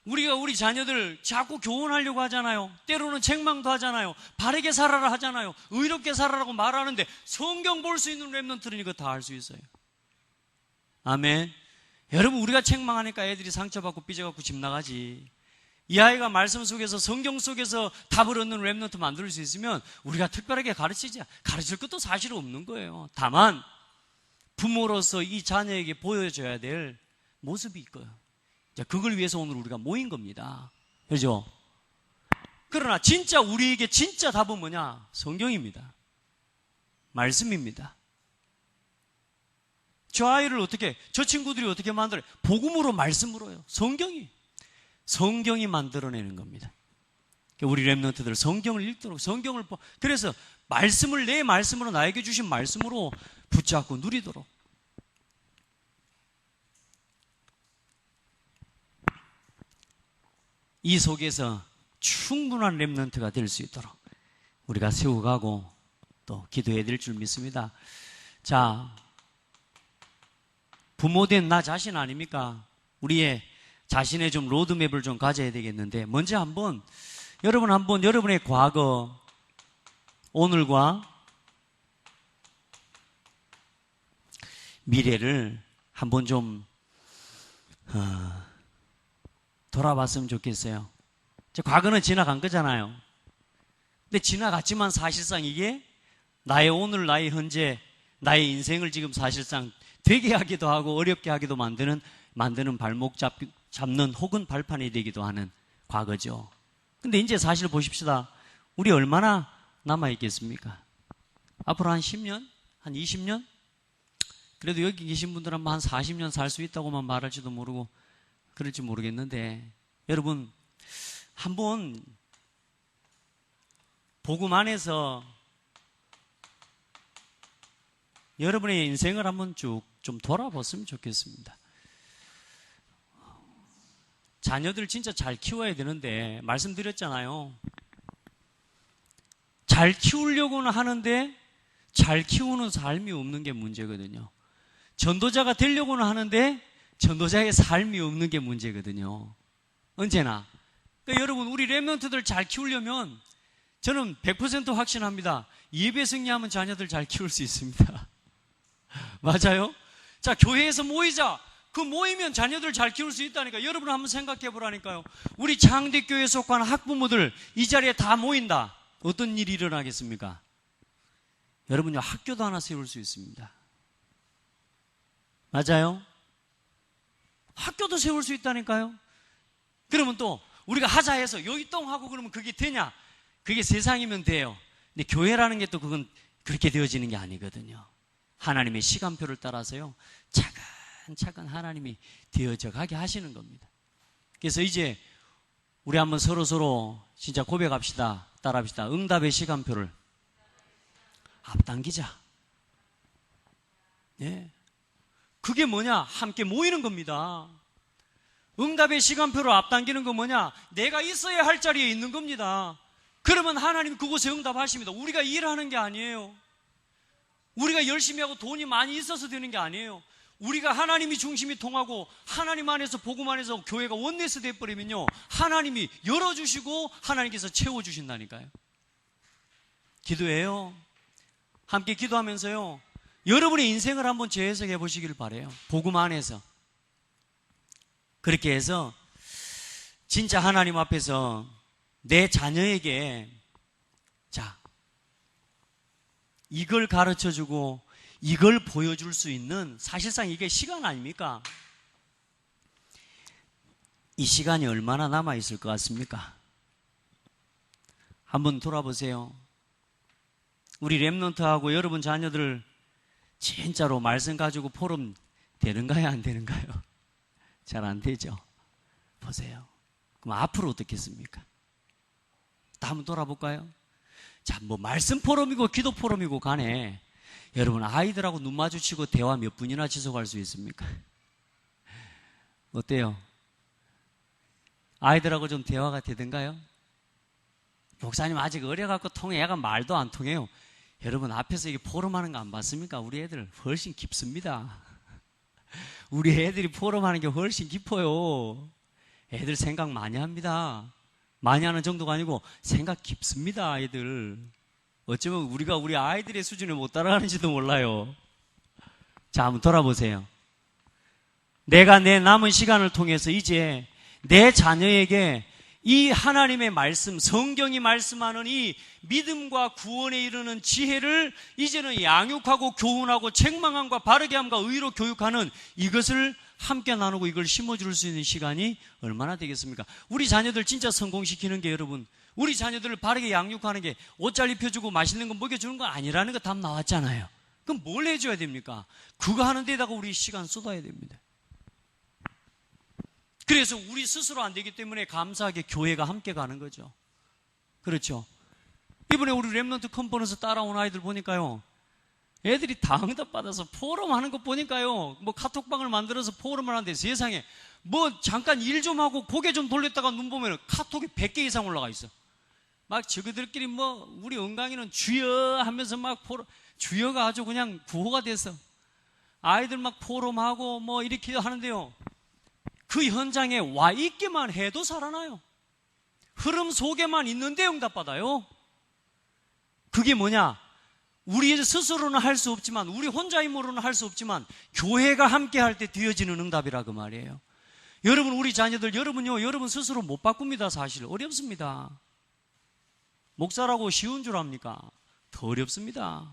우리가 우리 자녀들 자꾸 교훈하려고 하잖아요. 때로는 책망도 하잖아요. 바르게 살아라 하잖아요. 의롭게 살아라고 말하는데 성경 볼 수 있는 랩런트는 이거 다 알 수 있어요. 아멘. 여러분 우리가 책망하니까 애들이 상처받고 삐져갖고 집 나가지. 이 아이가 말씀 속에서, 성경 속에서 답을 얻는 랩런트 만들 수 있으면 우리가 특별하게 가르칠 것도 사실 없는 거예요. 다만 부모로서 이 자녀에게 보여줘야 될 모습이 있고요. 그걸 위해서 오늘 우리가 모인 겁니다. 그렇죠? 그러나 진짜 우리에게 진짜 답은 뭐냐? 성경입니다. 말씀입니다. 저 아이를 어떻게, 저 친구들이 어떻게 만들어요? 복음으로, 말씀으로요. 성경이 만들어내는 겁니다. 우리 랩런트들 성경을 읽도록, 그래서 말씀을, 내 말씀으로, 나에게 주신 말씀으로 붙잡고 누리도록. 이 속에서 충분한 랩런트가 될 수 있도록 우리가 세워가고 또 기도해야 될 줄 믿습니다. 자, 부모된 나 자신 아닙니까? 우리의 자신의 좀 로드맵을 좀 가져야 되겠는데, 먼저 여러분의 과거, 오늘과 미래를 한번 좀 돌아봤으면 좋겠어요. 과거는 지나간 거잖아요. 근데 지나갔지만 사실상 이게 나의 오늘, 나의 현재, 나의 인생을 지금 사실상 되게 하기도 하고 어렵게 하기도 만드는 발목 잡는 혹은 발판이 되기도 하는 과거죠. 근데 이제 사실 보십시다. 우리 얼마나 남아있겠습니까? 앞으로 한 10년? 한 20년? 그래도 여기 계신 분들은 한 40년 살 수 있다고만 말할지도 모르고 그럴지 모르겠는데 여러분 한번 복음 안에서 여러분의 인생을 한번 쭉 좀 돌아봤으면 좋겠습니다. 자녀들 진짜 잘 키워야 되는데 말씀드렸잖아요. 잘 키우려고는 하는데 잘 키우는 삶이 없는 게 문제거든요. 전도자가 되려고는 하는데 전도자의 삶이 없는 게 문제거든요. 언제나. 그러니까 여러분 우리 렘넌트들 잘 키우려면 저는 100% 확신합니다. 예배 승리하면 자녀들 잘 키울 수 있습니다. 맞아요? 자, 교회에서 모이자. 그 모이면 자녀들 잘 키울 수 있다니까. 여러분 한번 생각해 보라니까요. 우리 장대교회에 속한 학부모들 이 자리에 다 모인다. 어떤 일이 일어나겠습니까? 여러분요, 학교도 하나 세울 수 있습니다. 맞아요? 학교도 세울 수 있다니까요. 그러면 또 우리가 하자 해서 여기 똥 하고 그러면 그게 되냐? 그게 세상이면 돼요. 근데 교회라는 게 또 그건 그렇게 되어지는 게 아니거든요. 하나님의 시간표를 따라서요, 차근차근 하나님이 되어져 가게 하시는 겁니다. 그래서 이제 우리 한번 서로 진짜 고백합시다. 따라합시다. 응답의 시간표를 앞당기자. 예. 그게 뭐냐? 함께 모이는 겁니다. 응답의 시간표를 앞당기는 건 뭐냐? 내가 있어야 할 자리에 있는 겁니다. 그러면 하나님 그곳에 응답하십니다. 우리가 일하는 게 아니에요. 우리가 열심히 하고 돈이 많이 있어서 되는 게 아니에요. 우리가 하나님이 중심이 통하고 하나님 안에서 복음 안에서 교회가 원네스 돼버리면요, 하나님이 열어주시고 하나님께서 채워주신다니까요. 기도해요. 함께 기도하면서요, 여러분의 인생을 한번 재해석해 보시길 바라요. 복음 안에서. 그렇게 해서 진짜 하나님 앞에서 내 자녀에게 자, 이걸 가르쳐주고 이걸 보여줄 수 있는, 사실상 이게 시간 아닙니까? 이 시간이 얼마나 남아있을 것 같습니까? 한번 돌아보세요. 우리 렘넌트하고 여러분 자녀들 진짜로 말씀 가지고 포럼 되는가요? 안 되는가요? 잘 안 되죠? 보세요. 그럼 앞으로 어떻겠습니까? 다 한번 돌아볼까요? 자, 뭐 말씀 포럼이고 기도 포럼이고 간에 여러분 아이들하고 눈 마주치고 대화 몇 분이나 지속할 수 있습니까? 어때요? 아이들하고 좀 대화가 되던가요? 목사님 아직 어려갖고 통해. 얘가 말도 안 통해요. 여러분 앞에서 이게 포럼하는 거 안 봤습니까? 우리 애들 훨씬 깊습니다. 우리 애들이 포럼하는 게 훨씬 깊어요. 애들 생각 많이 합니다. 많이 하는 정도가 아니고 생각 깊습니다. 애들 어쩌면 우리가 우리 아이들의 수준에 못 따라가는지도 몰라요. 자, 한번 돌아보세요. 내가 내 남은 시간을 통해서 이제 내 자녀에게 이 하나님의 말씀, 성경이 말씀하는 이 믿음과 구원에 이르는 지혜를 이제는 양육하고 교훈하고 책망함과 바르게 함과 의로 교육하는 이것을 함께 나누고 이걸 심어줄 수 있는 시간이 얼마나 되겠습니까? 우리 자녀들 진짜 성공시키는 게, 여러분, 우리 자녀들을 바르게 양육하는 게 옷잘 입혀주고 맛있는 거 먹여주는 거 아니라는 거 답 나왔잖아요. 그럼 뭘 해줘야 됩니까? 그거 하는 데다가 우리 시간 쏟아야 됩니다. 그래서 우리 스스로 안 되기 때문에 감사하게 교회가 함께 가는 거죠. 그렇죠? 이번에 우리 렘넌트 컨퍼런스 따라온 아이들 보니까요, 애들이 다 응답받아서 포럼 하는 거 보니까요, 뭐 카톡방을 만들어서 포럼을 하는데 세상에 뭐 잠깐 일 좀 하고 고개 좀 돌렸다가 눈 보면 카톡이 100개 이상 올라가 있어. 막 저그들끼리 뭐 우리 은강이는 주여 하면서 막 포럼, 주여가 아주 그냥 구호가 돼서 아이들 막 포럼하고 뭐 이렇게 하는데요, 그 현장에 와 있기만 해도 살아나요. 흐름 속에만 있는데 응답받아요. 그게 뭐냐? 우리 스스로는 할 수 없지만, 우리 혼자 힘으로는 할 수 없지만 교회가 함께 할 때 되어지는 응답이라 그 말이에요. 여러분, 우리 자녀들, 여러분요, 여러분 스스로 못 바꿉니다. 사실 어렵습니다. 목사라고 쉬운 줄 압니까? 더 어렵습니다.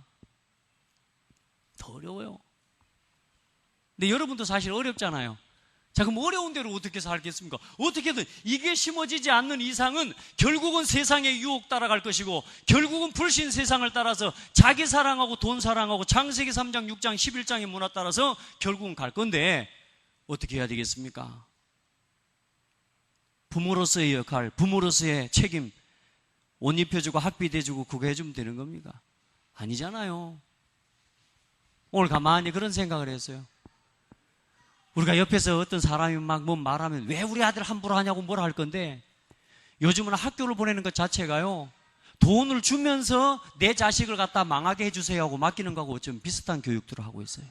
더 어려워요. 근데 여러분도 사실 어렵잖아요. 자, 그럼 어려운 대로 어떻게 살겠습니까? 어떻게든 이게 심어지지 않는 이상은 결국은 세상의 유혹 따라갈 것이고, 결국은 불신 세상을 따라서 자기 사랑하고 돈 사랑하고 창세기 3장, 6장, 11장의 문화 따라서 결국은 갈 건데 어떻게 해야 되겠습니까? 부모로서의 역할, 부모로서의 책임, 옷 입혀주고 학비 대주고 그거 해주면 되는 겁니까? 아니잖아요. 오늘 가만히 그런 생각을 했어요. 우리가 옆에서 어떤 사람이 막 뭐 말하면 왜 우리 아들 함부로 하냐고 뭐라 할 건데, 요즘은 학교를 보내는 것 자체가요, 돈을 주면서 내 자식을 갖다 망하게 해주세요 하고 맡기는 거하고 좀 비슷한 교육들을 하고 있어요.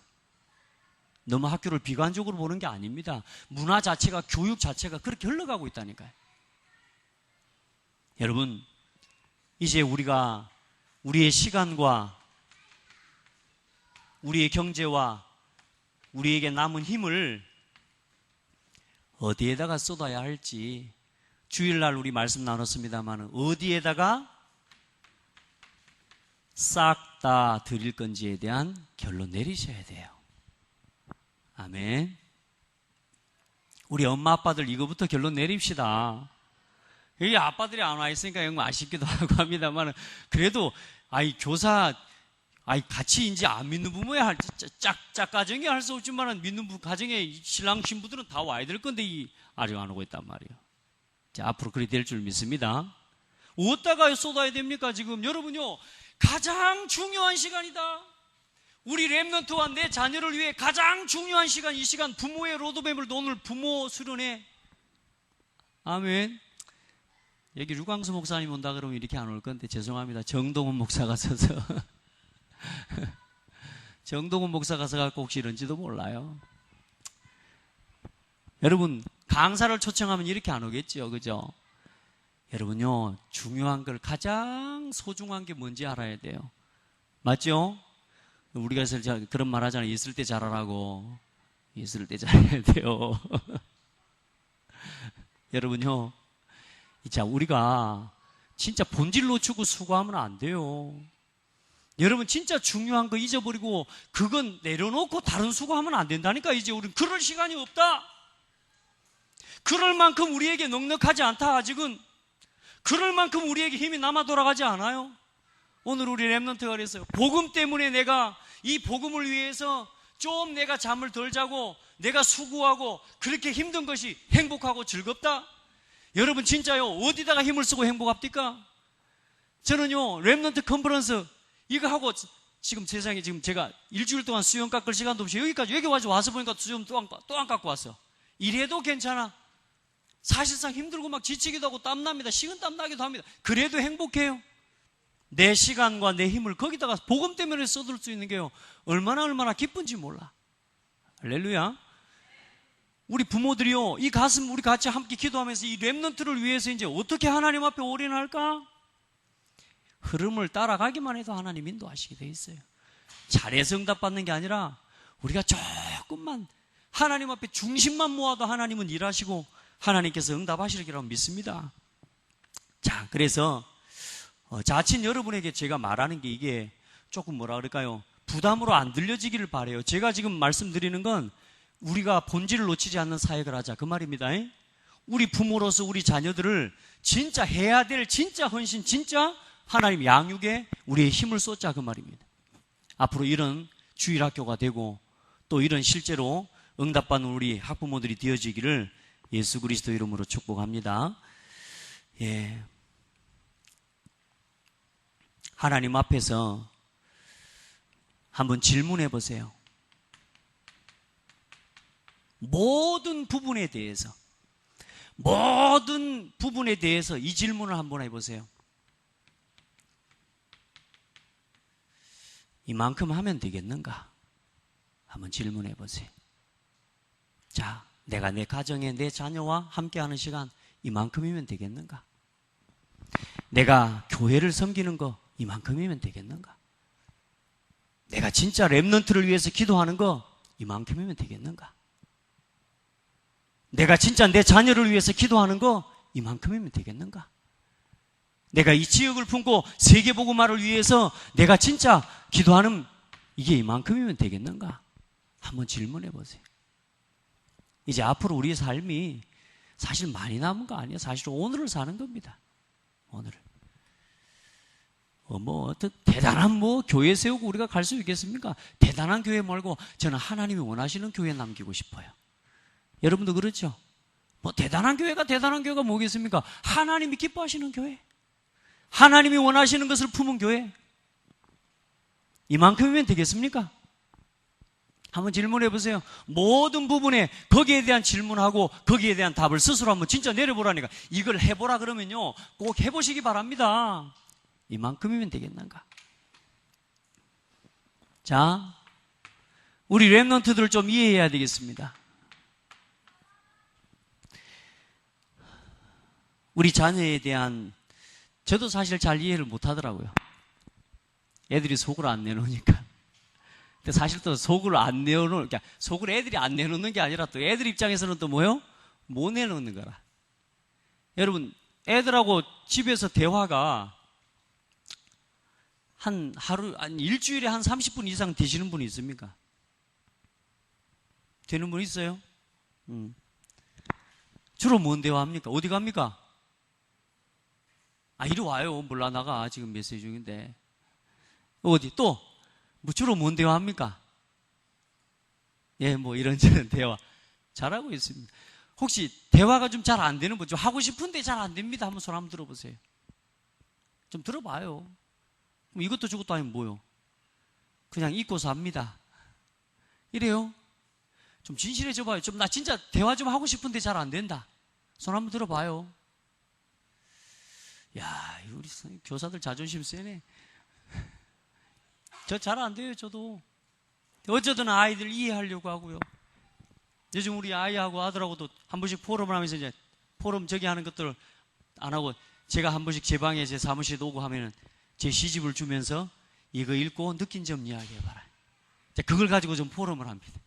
너무 학교를 비관적으로 보는 게 아닙니다. 문화 자체가, 교육 자체가 그렇게 흘러가고 있다니까요. 여러분, 이제 우리가 우리의 시간과 우리의 경제와 우리에게 남은 힘을 어디에다가 쏟아야 할지, 주일날 우리 말씀 나눴습니다만 어디에다가 싹 다 드릴 건지에 대한 결론 내리셔야 돼요. 아멘. 우리 엄마 아빠들 이거부터 결론 내립시다. 여기 아빠들이 안 와 있으니까 정말 아쉽기도 하고 합니다만, 그래도 교사 같이 이제 안 믿는 부모야 할 짝 가정에 할 수 없지만 믿는 가정에 신랑 신부들은 다 와야 될 건데 아직 안 오고 있단 말이에요. 자, 앞으로 그리 될 줄 믿습니다. 어디다가 쏟아야 됩니까? 지금 여러분요, 가장 중요한 시간이다. 우리 렘넌트와 내 자녀를 위해 가장 중요한 시간, 이 시간 부모의 로드맵을 오늘 부모 수련회. 아멘. 여기 류광수 목사님 온다 그러면 이렇게 안 올 건데 죄송합니다. 정동훈 목사가 서서 정동훈 목사가 서갖고 혹시 이런지도 몰라요. 여러분, 강사를 초청하면 이렇게 안 오겠죠, 그죠? 여러분요, 중요한 걸, 가장 소중한 게 뭔지 알아야 돼요. 맞죠? 우리가 그런 말 하잖아요. 있을 때 잘하라고. 있을 때 잘해야 돼요. 여러분요, 자, 우리가 진짜 본질 놓치고 수고하면 안 돼요. 여러분, 진짜 중요한 거 잊어버리고 그건 내려놓고 다른 수고하면 안 된다니까. 이제 우리는 그럴 시간이 없다. 그럴 만큼 우리에게 넉넉하지 않다. 아직은 그럴 만큼 우리에게 힘이 남아 돌아가지 않아요. 오늘 우리 렘넌트가 그랬어요. 복음 때문에 내가 이 복음을 위해서 좀 내가 잠을 덜 자고 내가 수고하고 그렇게 힘든 것이 행복하고 즐겁다. 여러분, 진짜요, 어디다가 힘을 쓰고 행복합니까? 저는요, 렘넌트 컨퍼런스 이거 하고 지금 세상에 지금 제가 일주일 동안 수영 깎을 시간도 없이 여기 와서 보니까 수영 또 안 깎고 왔어. 이래도 괜찮아. 사실상 힘들고 막 지치기도 하고 땀납니다. 식은땀 나기도 합니다. 그래도 행복해요. 내 시간과 내 힘을 거기다가 복음 때문에 쏟을 수 있는 게요, 얼마나 기쁜지 몰라. 할렐루야. 우리 부모들이요, 이 가슴 우리 같이 함께 기도하면서 이 렘넌트를 위해서 이제 어떻게 하나님 앞에 올인할까? 흐름을 따라가기만 해도 하나님 인도하시게 돼 있어요. 잘해서 응답받는 게 아니라 우리가 조금만 하나님 앞에 중심만 모아도 하나님은 일하시고 하나님께서 응답하시리라고 믿습니다. 자, 그래서 자칫 여러분에게 제가 말하는 게 이게 조금 뭐라 그럴까요? 부담으로 안 들려지기를 바라요. 제가 지금 말씀드리는 건 우리가 본질을 놓치지 않는 사역을 하자, 그 말입니다. 우리 부모로서 우리 자녀들을 진짜 해야 될 진짜 헌신, 진짜 하나님 양육에 우리의 힘을 쏟자, 그 말입니다. 앞으로 이런 주일학교가 되고 또 이런 실제로 응답받는 우리 학부모들이 되어지기를 예수 그리스도 이름으로 축복합니다. 예. 하나님 앞에서 한번 질문해 보세요. 모든 부분에 대해서 이 질문을 한번 해보세요. 이만큼 하면 되겠는가? 한번 질문해 보세요. 자, 내가 내 가정에 내 자녀와 함께하는 시간 이만큼이면 되겠는가? 내가 교회를 섬기는 거 이만큼이면 되겠는가? 내가 진짜 렘넌트를 위해서 기도하는 거 이만큼이면 되겠는가? 내가 진짜 내 자녀를 위해서 기도하는 거 이만큼이면 되겠는가? 내가 이 지역을 품고 세계복음화를 위해서 내가 진짜 기도하는 이게 이만큼이면 되겠는가? 한번 질문해 보세요. 이제 앞으로 우리의 삶이 사실 많이 남은 거 아니에요. 사실 오늘을 사는 겁니다. 오늘을. 어떤 대단한 교회 세우고 우리가 갈 수 있겠습니까? 대단한 교회 말고 저는 하나님이 원하시는 교회 남기고 싶어요. 여러분도 그렇죠? 대단한 교회가 뭐겠습니까? 하나님이 기뻐하시는 교회. 하나님이 원하시는 것을 품은 교회. 이만큼이면 되겠습니까? 한번 질문해 보세요. 모든 부분에 거기에 대한 질문하고 거기에 대한 답을 스스로 한번 진짜 내려보라니까. 이걸 해보라 그러면요, 꼭 해보시기 바랍니다. 이만큼이면 되겠는가? 자, 우리 렘넌트들을 좀 이해해야 되겠습니다. 우리 자녀에 대한, 저도 사실 잘 이해를 못 하더라고요. 애들이 속을 안 내놓으니까. 근데 사실 또 속을 안 내놓는, 그러니까 속을 애들이 안 내놓는 게 아니라 또 애들 입장에서는 또 뭐요? 못 내놓는 거라. 여러분, 애들하고 집에서 대화가 한 일주일에 한 30분 이상 되시는 분이 있습니까? 되는 분 있어요? 주로 뭔 대화합니까? 어디 갑니까? 이리 와요. 몰라, 나가. 지금 메시지 중인데. 어디 또? 주로 뭔 대화합니까? 예, 이런저런 대화 잘하고 있습니다. 혹시 대화가 좀 잘 안 되는 분, 좀 하고 싶은데 잘 안 됩니다. 한번 손 한번 들어보세요. 좀 들어봐요. 그럼 이것도 저것도 아니면 뭐요? 그냥 잊고 삽니다. 이래요? 좀 진실해져 봐요. 나 진짜 대화 좀 하고 싶은데 잘 안 된다. 손 한번 들어봐요. 야, 우리 교사들 자존심 세네. 저 잘 안 돼요, 저도. 어쩌든 아이들 이해하려고 하고요. 요즘 우리 아이하고 아들하고도 한 번씩 포럼을 하면서 이제 포럼 저기 하는 것들을 안 하고 제가 한 번씩 제 방에 제 사무실에 오고 하면은 제 시집을 주면서 이거 읽고 느낀 점 이야기해봐라. 그걸 가지고 좀 포럼을 합니다.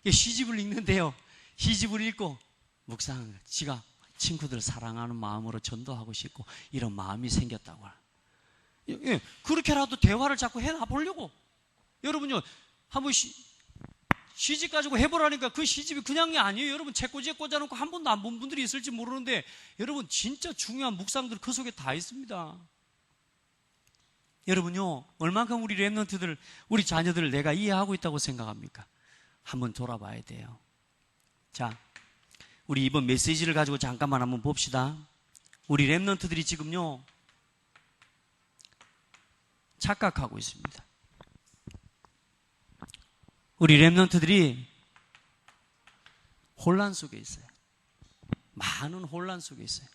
시집을 읽는데요. 시집을 읽고 묵상을 지가 친구들 사랑하는 마음으로 전도하고 싶고 이런 마음이 생겼다고. 예, 그렇게라도 대화를 자꾸 해보려고. 여러분요, 한번 시집 가지고 해보라니까 그 시집이 그냥이 아니에요. 여러분 책꽂이에 꽂아놓고 한 번도 안 본 분들이 있을지 모르는데 여러분 진짜 중요한 묵상들 그 속에 다 있습니다. 여러분요, 얼만큼 우리 렘넌트들, 우리 자녀들을 내가 이해하고 있다고 생각합니까? 한번 돌아봐야 돼요. 자, 우리 이번 메시지를 가지고 잠깐만 한번 봅시다. 우리 렘넌트들이 지금요 착각하고 있습니다. 우리 렘넌트들이 혼란 속에 있어요. 많은 혼란 속에 있어요.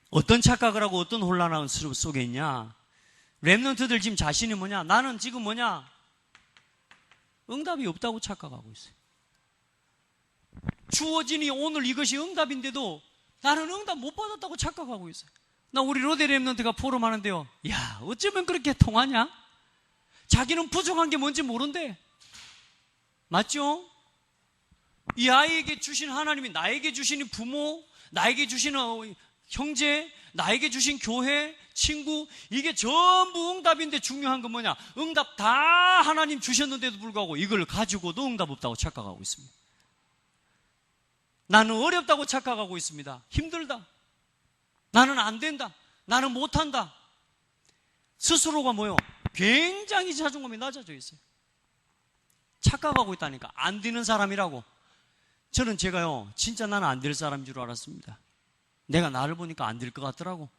어떤 착각을 하고 어떤 혼란 속에 있냐? 렘넌트들 지금 자신이 뭐냐? 나는 지금 뭐냐? 응답이 없다고 착각하고 있어요. 주어지니 오늘 이것이 응답인데도 나는 응답 못 받았다고 착각하고 있어요. 나 우리 로데 렘넌트가 포럼 하는데요. 야, 어쩌면 그렇게 통하냐? 자기는 부족한 게 뭔지 모른대. 맞죠? 이 아이에게 주신 하나님이 나에게 주신 부모, 나에게 주신 형제, 나에게 주신 교회, 친구, 이게 전부 응답인데 중요한 건 뭐냐? 응답 다 하나님 주셨는데도 불구하고 이걸 가지고도 응답 없다고 착각하고 있습니다. 나는 어렵다고 착각하고 있습니다. 힘들다. 나는 안 된다. 나는 못한다. 스스로가 뭐요? 굉장히 자존감이 낮아져 있어요. 착각하고 있다니까. 안 되는 사람이라고. 저는 제가요, 진짜 나는 안 될 사람인 줄 알았습니다. 내가 나를 보니까 안 될 것 같더라고.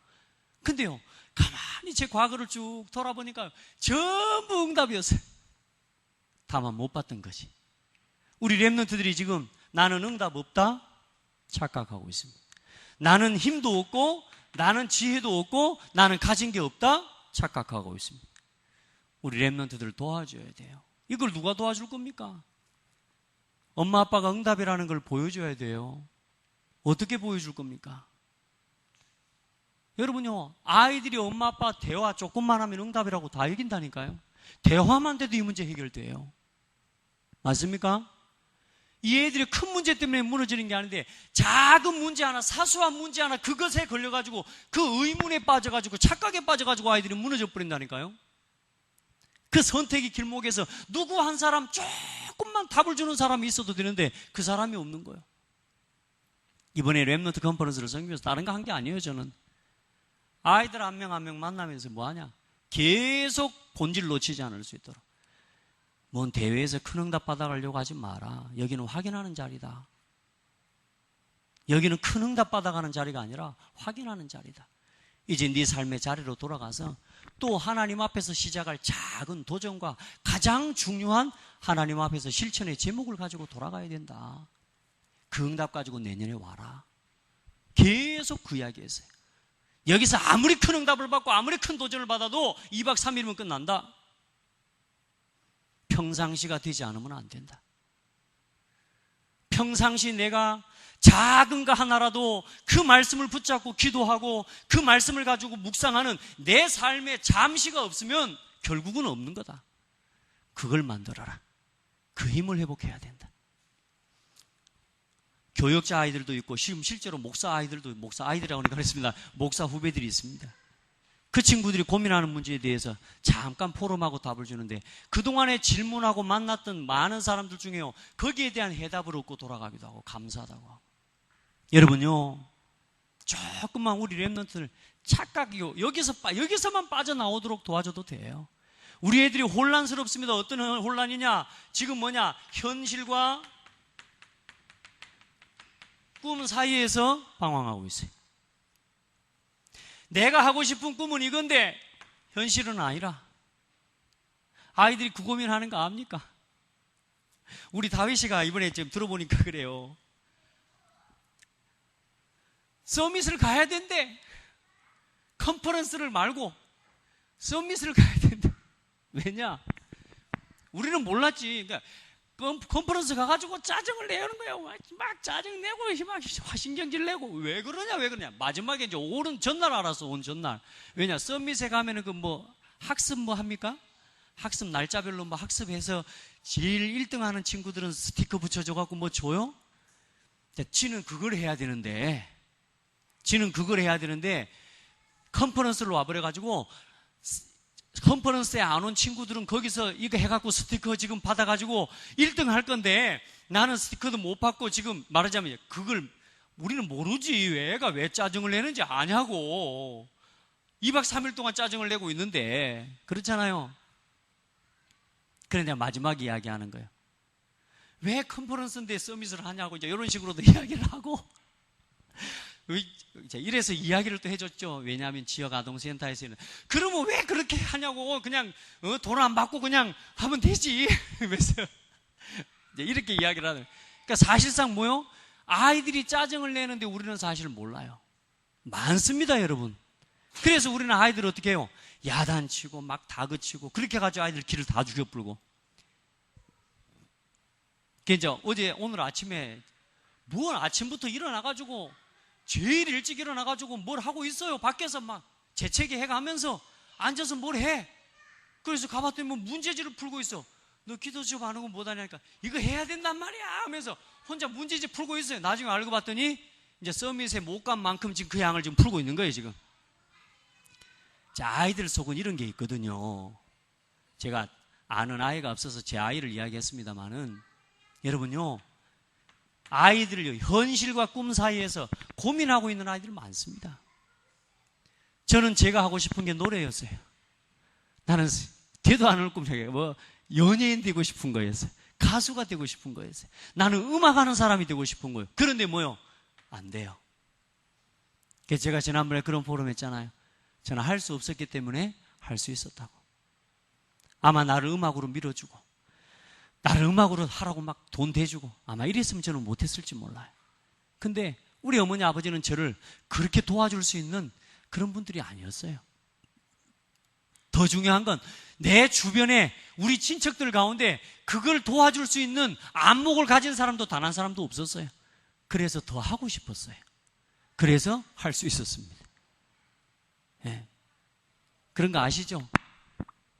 근데요, 가만히 제 과거를 쭉 돌아보니까 전부 응답이었어요. 다만 못 받던 거지. 우리 렘넌트들이 지금 나는 응답 없다? 착각하고 있습니다. 나는 힘도 없고 나는 지혜도 없고 나는 가진 게 없다? 착각하고 있습니다. 우리 렘넌트들을 도와줘야 돼요. 이걸 누가 도와줄 겁니까? 엄마 아빠가 응답이라는 걸 보여줘야 돼요. 어떻게 보여줄 겁니까? 여러분요, 아이들이 엄마 아빠 대화 조금만 하면 응답이라고 다 이긴다니까요. 대화만 돼도 이 문제 해결돼요. 맞습니까? 이 애들이 큰 문제 때문에 무너지는 게 아닌데 작은 문제 하나, 사소한 문제 하나, 그것에 걸려가지고 그 의문에 빠져가지고 착각에 빠져가지고 아이들이 무너져 버린다니까요. 그 선택의 길목에서 누구 한 사람 조금만 답을 주는 사람이 있어도 되는데 그 사람이 없는 거예요. 이번에 렘넌트 컨퍼런스를 섬기면서 다른 거 한 게 아니에요. 저는 아이들 한 명 한 명 만나면서 뭐하냐, 계속 본질 놓치지 않을 수 있도록, 뭔 대회에서 큰 응답 받아가려고 하지 마라. 여기는 확인하는 자리다. 여기는 큰 응답 받아가는 자리가 아니라 확인하는 자리다. 이제 네 삶의 자리로 돌아가서 또 하나님 앞에서 시작할 작은 도전과 가장 중요한 하나님 앞에서 실천의 제목을 가지고 돌아가야 된다. 그 응답 가지고 내년에 와라. 계속 그 이야기 했어요. 여기서 아무리 큰 응답을 받고 아무리 큰 도전을 받아도 2박 3일이면 끝난다. 평상시가 되지 않으면 안 된다. 평상시 내가 작은 거 하나라도 그 말씀을 붙잡고 기도하고 그 말씀을 가지고 묵상하는 내 삶에 잠시가 없으면 결국은 없는 거다. 그걸 만들어라. 그 힘을 회복해야 된다. 교역자 아이들도 있고 지금 실제로 목사 아이들도, 목사 아이들이라고 하니까 그랬습니다. 목사 후배들이 있습니다. 그 친구들이 고민하는 문제에 대해서 잠깐 포럼하고 답을 주는데 그동안에 질문하고 만났던 많은 사람들 중에요, 거기에 대한 해답을 얻고 돌아가기도 하고 감사하다고 하고. 여러분요, 조금만 우리 렘넌트들 착각이요, 여기서만 빠져나오도록 도와줘도 돼요. 우리 애들이 혼란스럽습니다. 어떤 혼란이냐, 지금 뭐냐, 현실과 꿈 사이에서 방황하고 있어요. 내가 하고 싶은 꿈은 이건데 현실은 아니라. 아이들이 그 고민하는 거 압니까? 우리 다윗이가 이번에 좀 들어보니까 그래요. 서밋을 가야 된대. 컨퍼런스를 말고 서밋을 가야 된대. 왜냐? 우리는 몰랐지. 그러니까 컨퍼런스 가가지고 짜증을 내는 거예요. 막 짜증내고 막 신경질 내고. 왜 그러냐. 마지막에 이제 전날 알았어. 온 전날. 왜냐, 서밋에 가면은 그 뭐 학습 뭐 합니까? 학습 날짜별로 뭐 학습해서 제일 1등 하는 친구들은 스티커 붙여줘갖고 뭐 줘요? 지는 그걸 해야 되는데 컨퍼런스를 와버려가지고 컨퍼런스에 안 온 친구들은 거기서 이거 해갖고 스티커 지금 받아가지고 1등 할 건데 나는 스티커도 못 받고, 지금 말하자면 그걸 우리는 모르지. 애가 왜 짜증을 내는지 아냐고. 2박 3일 동안 짜증을 내고 있는데. 그렇잖아요. 그런데 마지막 이야기하는 거예요. 왜 컨퍼런스인데 서밋을 하냐고 이제 이런 식으로도 이야기를 하고. 이래서 이야기를 또 해줬죠. 왜냐하면 지역 아동센터에서는 그러면 왜 그렇게 하냐고, 그냥 돈 안 받고 그냥 하면 되지. 그래서 이제 이렇게 이야기를 하는. 그러니까 사실상 뭐요? 아이들이 짜증을 내는데 우리는 사실 몰라요. 많습니다, 여러분. 그래서 우리는 아이들을 어떻게 해요? 야단치고 막 다그치고 그렇게 해가지고 아이들 길을 다 죽여불고. 그래서 오늘 아침에 아침부터 일어나가지고 제일 일찍 일어나가지고 뭘 하고 있어요. 밖에서 막 재채기 해가면서 앉아서 뭘 해. 그래서 가봤더니 뭐 문제지를 풀고 있어. 너 기도 좀 안 하고 못하냐니까 이거 해야 된단 말이야 하면서 혼자 문제지 풀고 있어요. 나중에 알고 봤더니 이제 서밋에 못 간 만큼 지금 그 양을 지금 풀고 있는 거예요, 지금. 자, 아이들 속은 이런 게 있거든요. 제가 아는 아이가 없어서 제 아이를 이야기했습니다만은, 여러분요, 아이들을요, 현실과 꿈 사이에서 고민하고 있는 아이들 많습니다. 저는 제가 하고 싶은 게 노래였어요. 나는 되도 않을 꿈이에요. 뭐 연예인 되고 싶은 거였어요. 가수가 되고 싶은 거였어요. 나는 음악하는 사람이 되고 싶은 거예요. 그런데 뭐요? 안 돼요. 그래서 제가 지난번에 그런 포럼 했잖아요. 저는 할 수 없었기 때문에 할 수 있었다고. 아마 나를 음악으로 밀어주고 나를 음악으로 하라고 막 돈 대주고 아마 이랬으면 저는 못했을지 몰라요. 근데 우리 어머니 아버지는 저를 그렇게 도와줄 수 있는 그런 분들이 아니었어요. 더 중요한 건 내 주변에 우리 친척들 가운데 그걸 도와줄 수 있는 안목을 가진 사람도 단 한 사람도 없었어요. 그래서 더 하고 싶었어요. 그래서 할 수 있었습니다. 예. 그런 거 아시죠?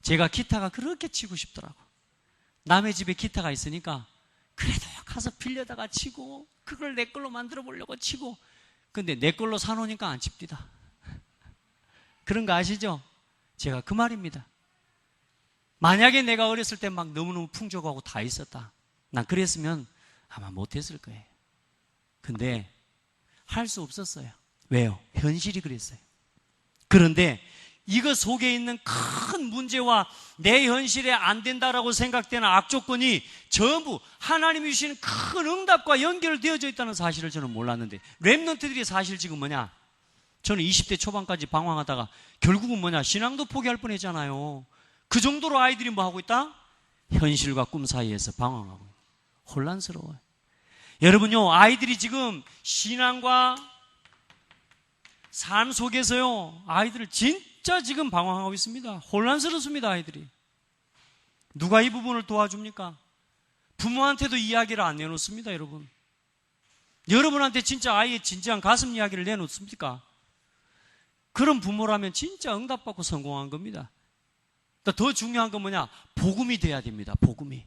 제가 기타가 그렇게 치고 싶더라고. 남의 집에 기타가 있으니까 그래도 가서 빌려다가 치고 그걸 내 걸로 만들어 보려고 치고, 근데 내 걸로 사놓으니까 안 칩니다. 그런 거 아시죠? 제가 그 말입니다. 만약에 내가 어렸을 때 막 너무너무 풍족하고 다 있었다, 난 그랬으면 아마 못했을 거예요. 근데 할 수 없었어요. 왜요? 현실이 그랬어요. 그런데 이거 속에 있는 큰 문제와 내 현실에 안 된다라고 생각되는 악조건이 전부 하나님이 주시는 큰 응답과 연결되어져 있다는 사실을 저는 몰랐는데, 렘넌트들이 사실 지금 뭐냐? 저는 20대 초반까지 방황하다가 결국은 뭐냐? 신앙도 포기할 뻔했잖아요. 그 정도로 아이들이 뭐 하고 있다? 현실과 꿈 사이에서 방황하고 혼란스러워요. 여러분요, 아이들이 지금 신앙과 삶 속에서요, 아이들을 진짜 지금 방황하고 있습니다. 혼란스럽습니다, 아이들이. 누가 이 부분을 도와줍니까? 부모한테도 이야기를 안 내놓습니다, 여러분. 여러분한테 진짜 아이의 진지한 가슴 이야기를 내놓습니까? 그런 부모라면 진짜 응답받고 성공한 겁니다. 더 중요한 건 뭐냐? 복음이 돼야 됩니다, 복음이.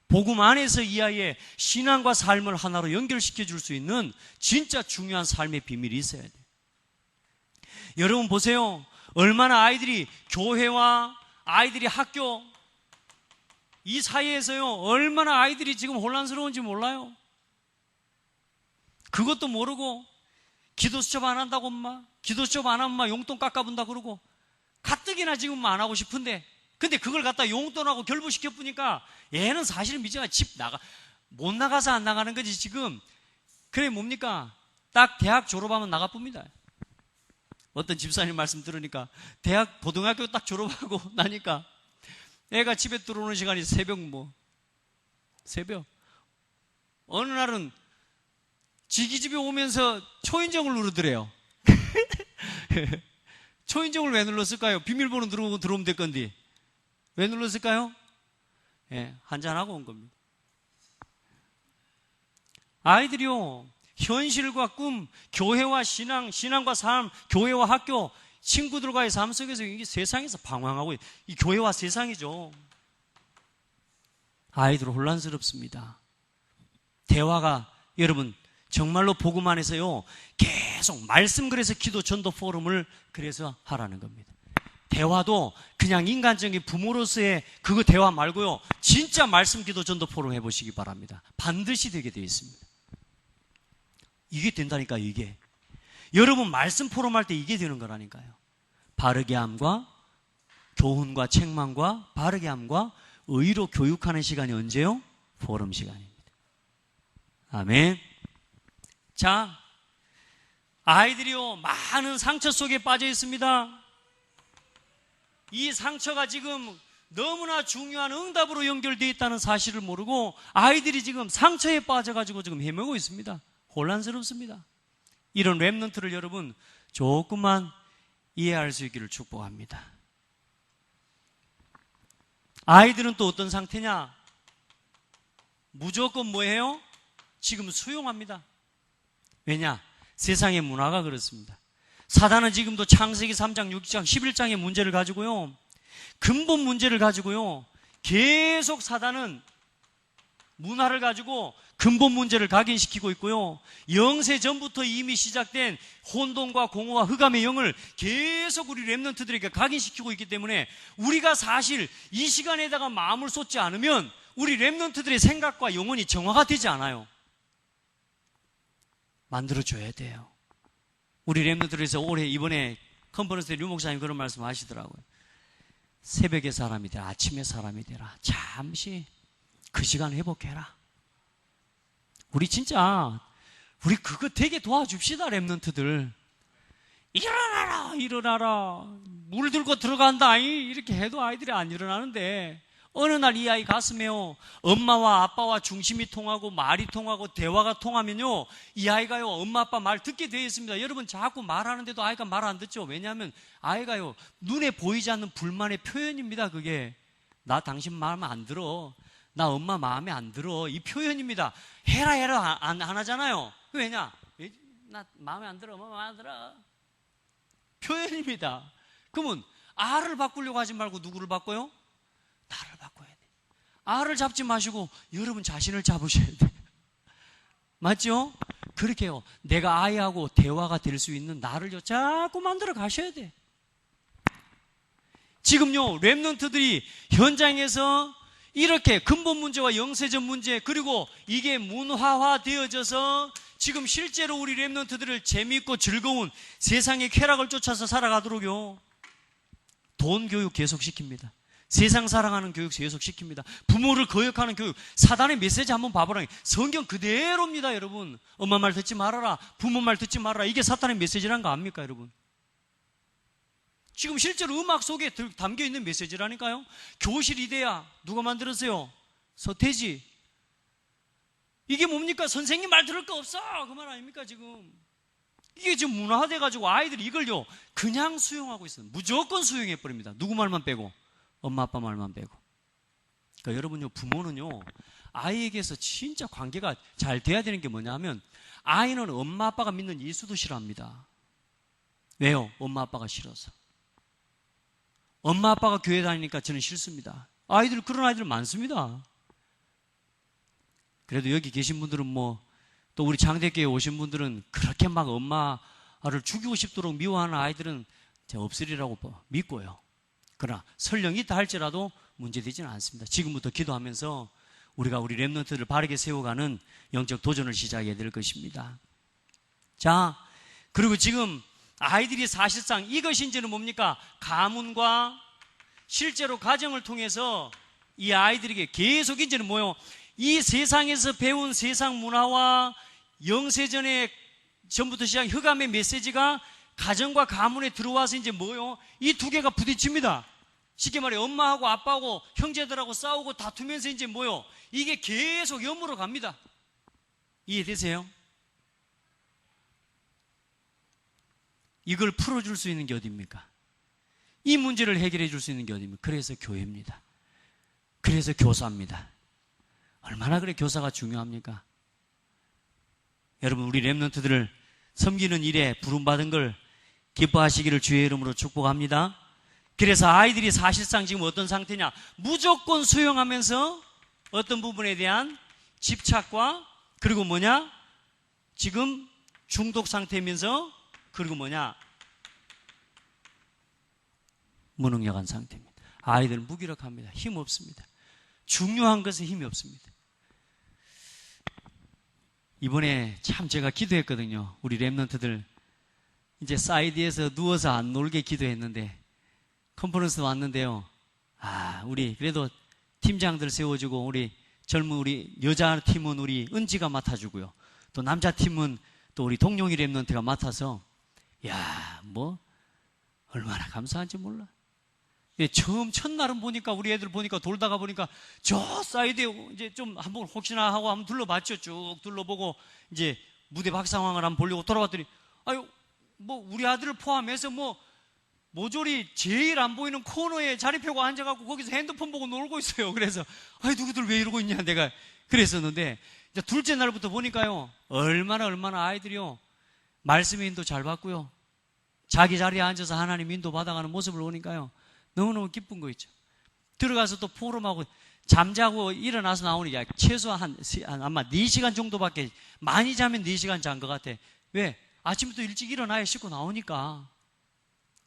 복음 안에서 이 아이의 신앙과 삶을 하나로 연결시켜 줄 수 있는 진짜 중요한 삶의 비밀이 있어야 돼요. 여러분 보세요. 얼마나 아이들이 교회와 아이들이 학교 이 사이에서요, 얼마나 아이들이 지금 혼란스러운지 몰라요. 그것도 모르고 기도 수첩 안 한다고 엄마, 기도 수첩 안 하면 엄마 용돈 깎아본다 그러고, 가뜩이나 지금 안 하고 싶은데, 근데 그걸 갖다 용돈하고 결부시켜 보니까 얘는 사실 미정아 집 못 나가서 안 나가는 거지 지금. 그래 뭡니까? 딱 대학 졸업하면 나가봅니다. 어떤 집사님 말씀 들으니까 대학 고등학교 딱 졸업하고 나니까 애가 집에 들어오는 시간이 새벽 어느 날은 지기 집에 오면서 초인종을 누르더래요. 초인종을 왜 눌렀을까요? 비밀번호 누르고 들어오면 될 건데 왜 눌렀을까요? 예, 한잔하고 온 겁니다. 아이들이요, 현실과 꿈, 교회와 신앙, 신앙과 삶, 교회와 학교, 친구들과의 삶 속에서 이 세상에서 방황하고, 이 교회와 세상이죠. 아이들 혼란스럽습니다. 대화가, 여러분, 정말로 복음 안에서요, 계속 말씀 그래서 기도 전도 포럼을 그래서 하라는 겁니다. 대화도 그냥 인간적인 부모로서의 그거 대화 말고요, 진짜 말씀 기도 전도 포럼 해보시기 바랍니다. 반드시 되게 되어 있습니다. 이게 된다니까요, 이게. 여러분 말씀 포럼 할 때 이게 되는 거라니까요. 바르게 함과 교훈과 책망과 바르게 함과 의로 교육하는 시간이 언제요? 포럼 시간입니다. 아멘. 자, 아이들이요, 많은 상처 속에 빠져 있습니다. 이 상처가 지금 너무나 중요한 응답으로 연결되어 있다는 사실을 모르고 아이들이 지금 상처에 빠져가지고 지금 헤매고 있습니다. 혼란스럽습니다. 이런 렘넌트를 여러분 조금만 이해할 수 있기를 축복합니다. 아이들은 또 어떤 상태냐? 무조건 뭐예요? 지금 수용합니다. 왜냐? 세상의 문화가 그렇습니다. 사단은 지금도 창세기 3장, 6장, 11장의 문제를 가지고요, 근본 문제를 가지고요, 계속 사단은 문화를 가지고 근본 문제를 각인시키고 있고요, 영세 전부터 이미 시작된 혼돈과 공허와 흑암의 영을 계속 우리 렘넌트들에게 각인시키고 있기 때문에 우리가 사실 이 시간에다가 마음을 쏟지 않으면 우리 렘넌트들의 생각과 영혼이 정화가 되지 않아요. 만들어줘야 돼요. 우리 렘넌트들에서 올해 이번에 컨퍼런스 때 류 목사님 그런 말씀 하시더라고요. 새벽의 사람이 되라, 아침의 사람이 되라. 잠시 그 시간 회복해라. 우리 진짜 우리 그거 되게 도와줍시다. 렘넌트들 일어나라, 일어나라, 물 들고 들어간다 이렇게 해도 아이들이 안 일어나는데, 어느 날 이 아이 가슴에요, 엄마와 아빠와 중심이 통하고 말이 통하고 대화가 통하면요, 이 아이가요 엄마 아빠 말 듣게 되어 있습니다. 여러분 자꾸 말하는데도 아이가 말 안 듣죠. 왜냐하면 아이가요 눈에 보이지 않는 불만의 표현입니다. 그게 나 당신 마음에 안 들어, 나 엄마 마음에 안 들어, 이 표현입니다. 해라 안 하잖아요. 왜냐? 나 마음에 안 들어, 엄마 마음에 안 들어, 표현입니다. 그러면 아를 바꾸려고 하지 말고 누구를 바꿔요? 나를 바꿔야 돼. 아를 잡지 마시고 여러분 자신을 잡으셔야 돼. 맞죠? 그렇게 해요. 내가 아이하고 대화가 될 수 있는 나를요 자꾸 만들어 가셔야 돼. 지금요 랩런트들이 현장에서 이렇게 근본 문제와 영세전 문제, 그리고 이게 문화화 되어져서 지금 실제로 우리 랩런트들을 재미있고 즐거운 세상의 쾌락을 쫓아서 살아가도록요 돈 교육 계속 시킵니다. 세상 사랑하는 교육 계속 시킵니다. 부모를 거역하는 교육. 사단의 메시지 한번 봐보라. 성경 그대로입니다, 여러분. 엄마 말 듣지 말아라. 부모 말 듣지 말아라. 이게 사탄의 메시지란 거 압니까, 여러분? 지금 실제로 음악 속에 담겨있는 메시지라니까요. 교실 이데야 누가 만들었어요? 서태지. 이게 뭡니까? 선생님 말 들을 거 없어. 그 말 아닙니까, 지금? 이게 지금 문화화돼가지고 아이들이 이걸요 그냥 수용하고 있어요. 무조건 수용해버립니다. 누구 말만 빼고? 엄마 아빠 말만 빼고. 그러니까 여러분요, 부모는요 아이에게서 진짜 관계가 잘 돼야 되는 게 뭐냐면, 아이는 엄마 아빠가 믿는 예수도 싫어합니다. 왜요? 엄마 아빠가 싫어서. 엄마 아빠가 교회 다니니까 저는 싫습니다. 아이들, 그런 아이들 많습니다. 그래도 여기 계신 분들은 또 우리 장대교회에 오신 분들은 그렇게 막 엄마를 죽이고 싶도록 미워하는 아이들은 없으리라고 믿고요. 그러나 설령 있다 할지라도 문제되지는 않습니다. 지금부터 기도하면서 우리가 우리 랩런트들을 바르게 세워가는 영적 도전을 시작해야 될 것입니다. 자, 그리고 지금 아이들이 사실상 이것이 이제는 뭡니까? 가문과 실제로 가정을 통해서 이 아이들에게 계속 이제는 뭐요? 이 세상에서 배운 세상 문화와 영세전의 전부터 시작 흑암의 메시지가 가정과 가문에 들어와서 이제 뭐요? 이 두 개가 부딪힙니다. 쉽게 말해 엄마하고 아빠하고 형제들하고 싸우고 다투면서 이제 뭐요? 이게 계속 염으로 갑니다. 이해되세요? 이걸 풀어줄 수 있는 게 어디입니까? 이 문제를 해결해 줄 수 있는 게 어디입니까? 그래서 교회입니다. 그래서 교사입니다. 얼마나 그래 교사가 중요합니까? 여러분, 우리 랩런트들을 섬기는 일에 부름받은 걸 기뻐하시기를 주의 이름으로 축복합니다. 그래서 아이들이 사실상 지금 어떤 상태냐? 무조건 수용하면서 어떤 부분에 대한 집착과, 그리고 뭐냐? 지금 중독 상태면서, 그리고 뭐냐? 무능력한 상태입니다. 아이들은 무기력합니다. 힘 없습니다. 중요한 것에 힘이 없습니다. 이번에 참 제가 기도했거든요. 우리 랩런트들 이제 사이드에서 누워서 안 놀게 기도했는데, 컨퍼런스 왔는데요. 우리 그래도 팀장들 세워주고, 우리 젊은 우리 여자 팀은 우리 은지가 맡아주고요. 또 남자 팀은 또 우리 동룡이 랩런트가 맡아서, 얼마나 감사한지 몰라. 처음 첫날은 보니까, 우리 애들 보니까, 돌다가 보니까 저 사이드에 이제 좀 한번 혹시나 하고 한번 둘러봤죠. 쭉 둘러보고 이제 무대 박 상황을 한번 보려고 돌아봤더니, 우리 아들을 포함해서 모조리 제일 안 보이는 코너에 자리 펴고 앉아갖고 거기서 핸드폰 보고 놀고 있어요. 그래서 누구들 왜 이러고 있냐 내가 그랬었는데, 이제 둘째 날부터 보니까요, 얼마나 아이들이요 말씀의 인도 잘 받고요, 자기 자리에 앉아서 하나님 인도 받아가는 모습을 보니까요 너무너무 기쁜 거 있죠. 들어가서 또 포럼하고 잠자고 일어나서 나오니 최소한 아마 4시간 정도밖에, 많이 자면 4시간 잔 것 같아. 왜? 아침부터 일찍 일어나야 씻고 나오니까.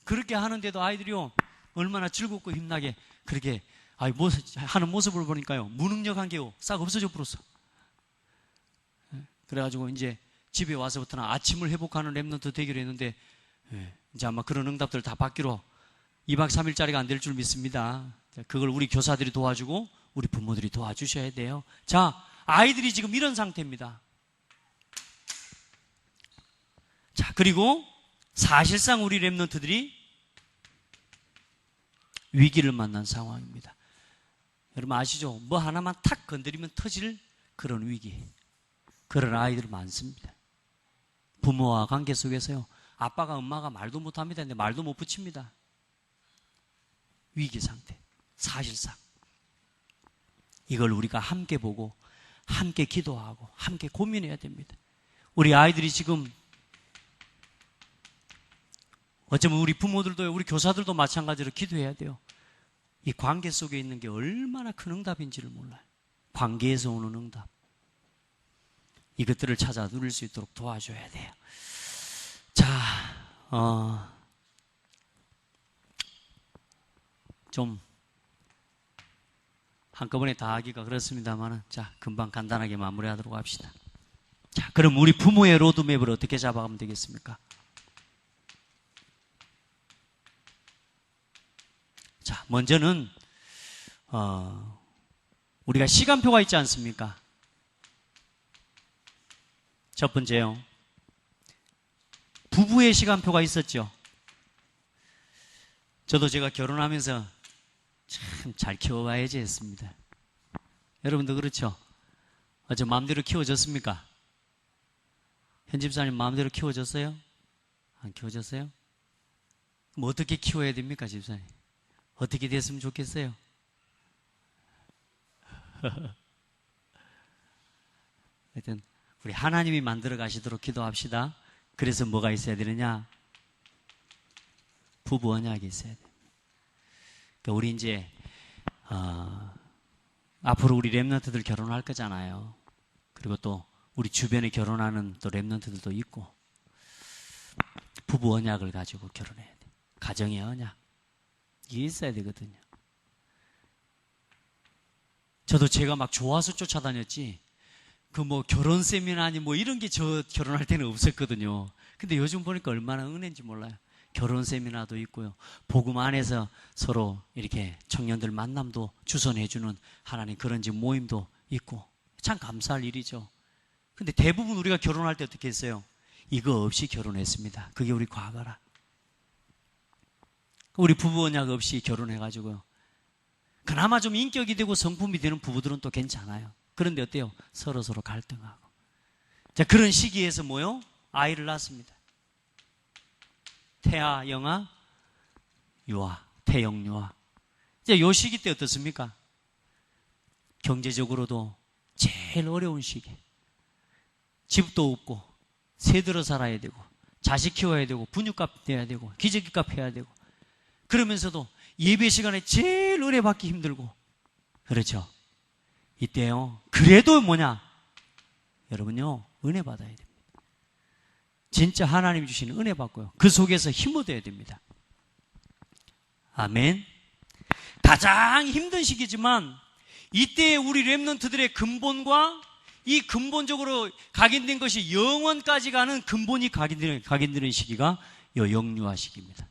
그렇게 하는데도 아이들이요 얼마나 즐겁고 힘나게 그렇게 하는 모습을 보니까요 무능력한 게요 싹 없어져 버렸어. 그래가지고 이제 집에 와서부터는 아침을 회복하는 랩런트 되기로 했는데, 이제 아마 그런 응답들 다 받기로 2박 3일짜리가 안 될 줄 믿습니다. 그걸 우리 교사들이 도와주고 우리 부모들이 도와주셔야 돼요. 자, 아이들이 지금 이런 상태입니다. 자, 그리고 사실상 우리 랩런트들이 위기를 만난 상황입니다. 여러분 아시죠? 뭐 하나만 탁 건드리면 터질 그런 위기. 그런 아이들 많습니다. 부모와 관계 속에서요, 아빠가 엄마가 말도 못합니다. 근데 말도 못 붙입니다. 위기 상태. 사실상 이걸 우리가 함께 보고 함께 기도하고 함께 고민해야 됩니다. 우리 아이들이 지금 어쩌면 우리 부모들도, 우리 교사들도 마찬가지로 기도해야 돼요. 이 관계 속에 있는 게 얼마나 큰 응답인지를 몰라요. 관계에서 오는 응답. 이것들을 찾아 누릴 수 있도록 도와줘야 돼요. 자, 좀 한꺼번에 다 하기가 그렇습니다만, 자, 금방 간단하게 마무리하도록 합시다. 자, 그럼 우리 부모의 로드맵을 어떻게 잡아가면 되겠습니까? 자, 먼저는 우리가 시간표가 있지 않습니까? 첫 번째요. 부부의 시간표가 있었죠. 저도 제가 결혼하면서 참 잘 키워봐야지 했습니다. 여러분도 그렇죠? 어제 마음대로 키워졌습니까? 현 집사님 마음대로 키워졌어요? 안 키워졌어요? 그럼 어떻게 키워야 됩니까, 집사님? 어떻게 됐으면 좋겠어요? 하여튼 우리 하나님이 만들어 가시도록 기도합시다. 그래서 뭐가 있어야 되느냐? 부부 언약이 있어야 돼요. 그러니까 우리 이제 앞으로 우리 랩런트들 결혼할 거잖아요. 그리고 또 우리 주변에 결혼하는 또 랩런트들도 있고, 부부 언약을 가지고 결혼해야 돼. 가정의 언약. 이게 있어야 되거든요. 저도 제가 막 좋아서 쫓아다녔지, 그 뭐 결혼 세미나니 뭐 이런 게 저 결혼할 때는 없었거든요. 근데 요즘 보니까 얼마나 은혜인지 몰라요. 결혼 세미나도 있고요. 복음 안에서 서로 이렇게 청년들 만남도 주선해주는 하나님 그런 집 모임도 있고, 참 감사할 일이죠. 근데 대부분 우리가 결혼할 때 어떻게 했어요? 이거 없이 결혼했습니다. 그게 우리 과거라. 우리 부부 언약 없이 결혼해가지고요. 그나마 좀 인격이 되고 성품이 되는 부부들은 또 괜찮아요. 그런데 어때요? 서로 갈등하고. 자, 그런 시기에서 뭐요? 아이를 낳습니다. 태아, 영아, 유아, 태영, 유아. 이제 요 시기 때 어떻습니까? 경제적으로도 제일 어려운 시기. 집도 없고, 새 들어 살아야 되고, 자식 키워야 되고, 분유값 내야 되고, 기저귀값 해야 되고, 그러면서도 예배 시간에 제일 은혜 받기 힘들고, 그렇죠? 이때요. 그래도 뭐냐? 여러분요, 은혜 받아야 됩니다. 진짜 하나님 주시는 은혜 받고요. 그 속에서 힘 얻어야 됩니다. 아멘. 가장 힘든 시기지만 이때 우리 랩런트들의 근본과 이 근본적으로 각인된 것이 영원까지 가는 근본이 각인되는 시기가 요 영유아 시기입니다.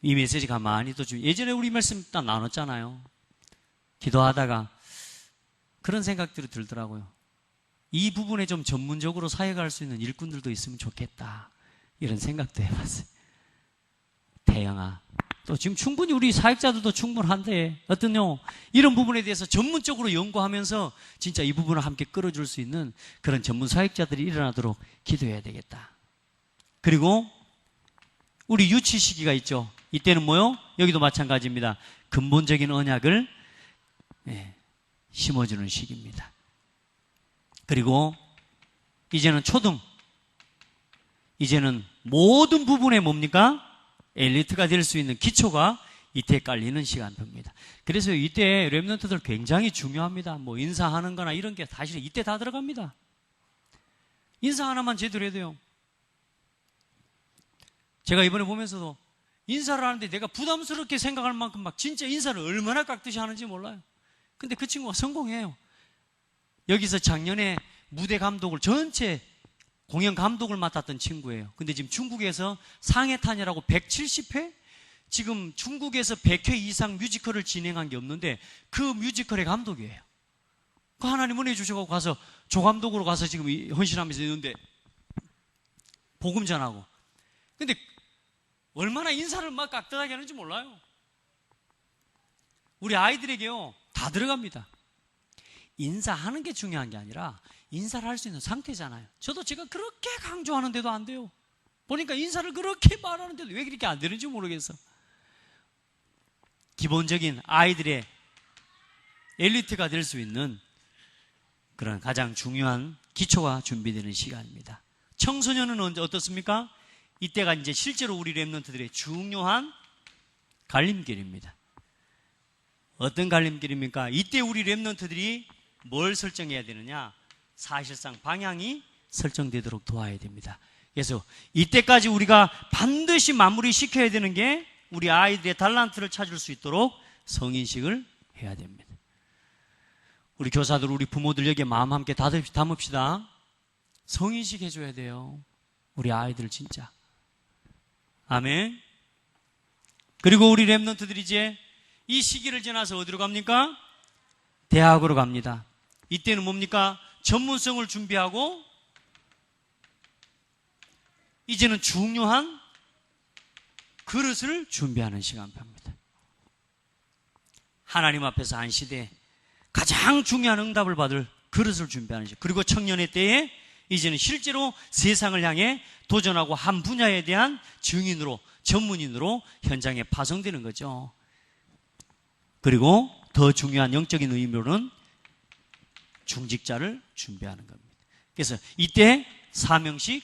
이 메시지 가만히 또 예전에 우리 말씀 딱 나눴잖아요. 기도하다가 그런 생각들이 들더라고요. 이 부분에 좀 전문적으로 사역할 수 있는 일꾼들도 있으면 좋겠다. 이런 생각도 해봤어요. 태영아, 또 지금 충분히 우리 사역자들도 충분한데 어떤요? 이런 부분에 대해서 전문적으로 연구하면서 진짜 이 부분을 함께 끌어줄 수 있는 그런 전문 사역자들이 일어나도록 기도해야 되겠다. 그리고 우리 유치 시기가 있죠. 이때는 뭐요? 여기도 마찬가지입니다. 근본적인 언약을 심어주는 시기입니다. 그리고 이제는 초등, 이제는 모든 부분에 뭡니까? 엘리트가 될 수 있는 기초가 이때 깔리는 시간표입니다. 그래서 이때 랩런트들 굉장히 중요합니다. 뭐 인사하는 거나 이런 게 사실 이때 다 들어갑니다. 인사 하나만 제대로 해야 돼요. 제가 이번에 보면서도 인사를 하는데 내가 부담스럽게 생각할 만큼 막 진짜 인사를 얼마나 깍듯이 하는지 몰라요. 근데 그 친구가 성공해요. 여기서 작년에 무대 감독을 전체 공연 감독을 맡았던 친구예요. 근데 지금 중국에서 상해탄이라고 170회? 지금 중국에서 100회 이상 뮤지컬을 진행한 게 없는데 그 뮤지컬의 감독이에요. 그 하나님 은혜 주셔서 가서 조감독으로 가서 지금 헌신하면서 있는데 복음 전하고. 근데 얼마나 인사를 막 깍듯하게 하는지 몰라요. 우리 아이들에게요, 다 들어갑니다. 인사하는 게 중요한 게 아니라 인사를 할 수 있는 상태잖아요. 저도 제가 그렇게 강조하는데도 안 돼요. 보니까 인사를 그렇게 말하는데도 왜 그렇게 안 되는지 모르겠어. 기본적인 아이들의 엘리트가 될 수 있는 그런 가장 중요한 기초가 준비되는 시간입니다. 청소년은 언제 어떻습니까? 이때가 이제 실제로 우리 랩런트들의 중요한 갈림길입니다. 어떤 갈림길입니까? 이때 우리 랩런트들이 뭘 설정해야 되느냐? 사실상 방향이 설정되도록 도와야 됩니다. 그래서 이때까지 우리가 반드시 마무리 시켜야 되는 게 우리 아이들의 달란트를 찾을 수 있도록 성인식을 해야 됩니다. 우리 교사들, 우리 부모들 여기에 마음 함께 담읍시다. 성인식 해줘야 돼요. 우리 아이들 진짜. 아멘. 그리고 우리 랩런트들이 이제 이 시기를 지나서 어디로 갑니까? 대학으로 갑니다. 이때는 뭡니까? 전문성을 준비하고 이제는 중요한 그릇을 준비하는 시간표입니다. 하나님 앞에서 한 시대에 가장 중요한 응답을 받을 그릇을 준비하는 시간. 그리고 청년의 때에 이제는 실제로 세상을 향해 도전하고 한 분야에 대한 증인으로, 전문인으로 현장에 파송되는 거죠. 그리고 더 중요한 영적인 의미로는 중직자를 준비하는 겁니다. 그래서 이때 사명식,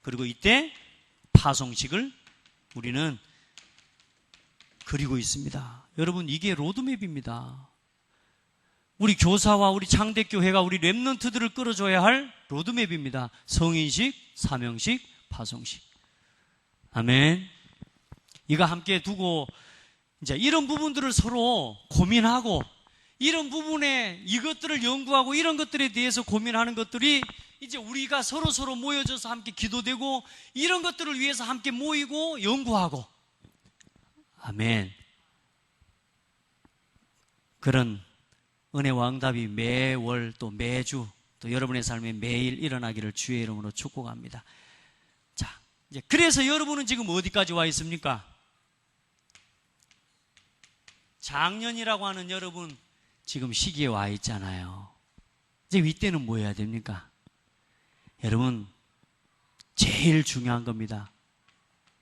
그리고 이때 파송식을 우리는 그리고 있습니다. 여러분, 이게 로드맵입니다. 우리 교사와 우리 창대교회가 우리 랩런트들을 끌어줘야 할 로드맵입니다. 성인식, 사명식, 파송식. 아멘. 이거 함께 두고 이제 이런 부분들을 서로 고민하고 이런 부분에 이것들을 연구하고 이런 것들에 대해서 고민하는 것들이 이제 우리가 서로 모여져서 함께 기도되고 이런 것들을 위해서 함께 모이고 연구하고. 아멘. 그런 은혜와 응답이 매월 또 매주 또 여러분의 삶에 매일 일어나기를 주의 이름으로 축복합니다. 자, 이제 그래서 여러분은 지금 어디까지 와 있습니까? 작년이라고 하는 여러분 지금 시기에 와 있잖아요. 이제 이때는 뭐 해야 됩니까? 여러분, 제일 중요한 겁니다.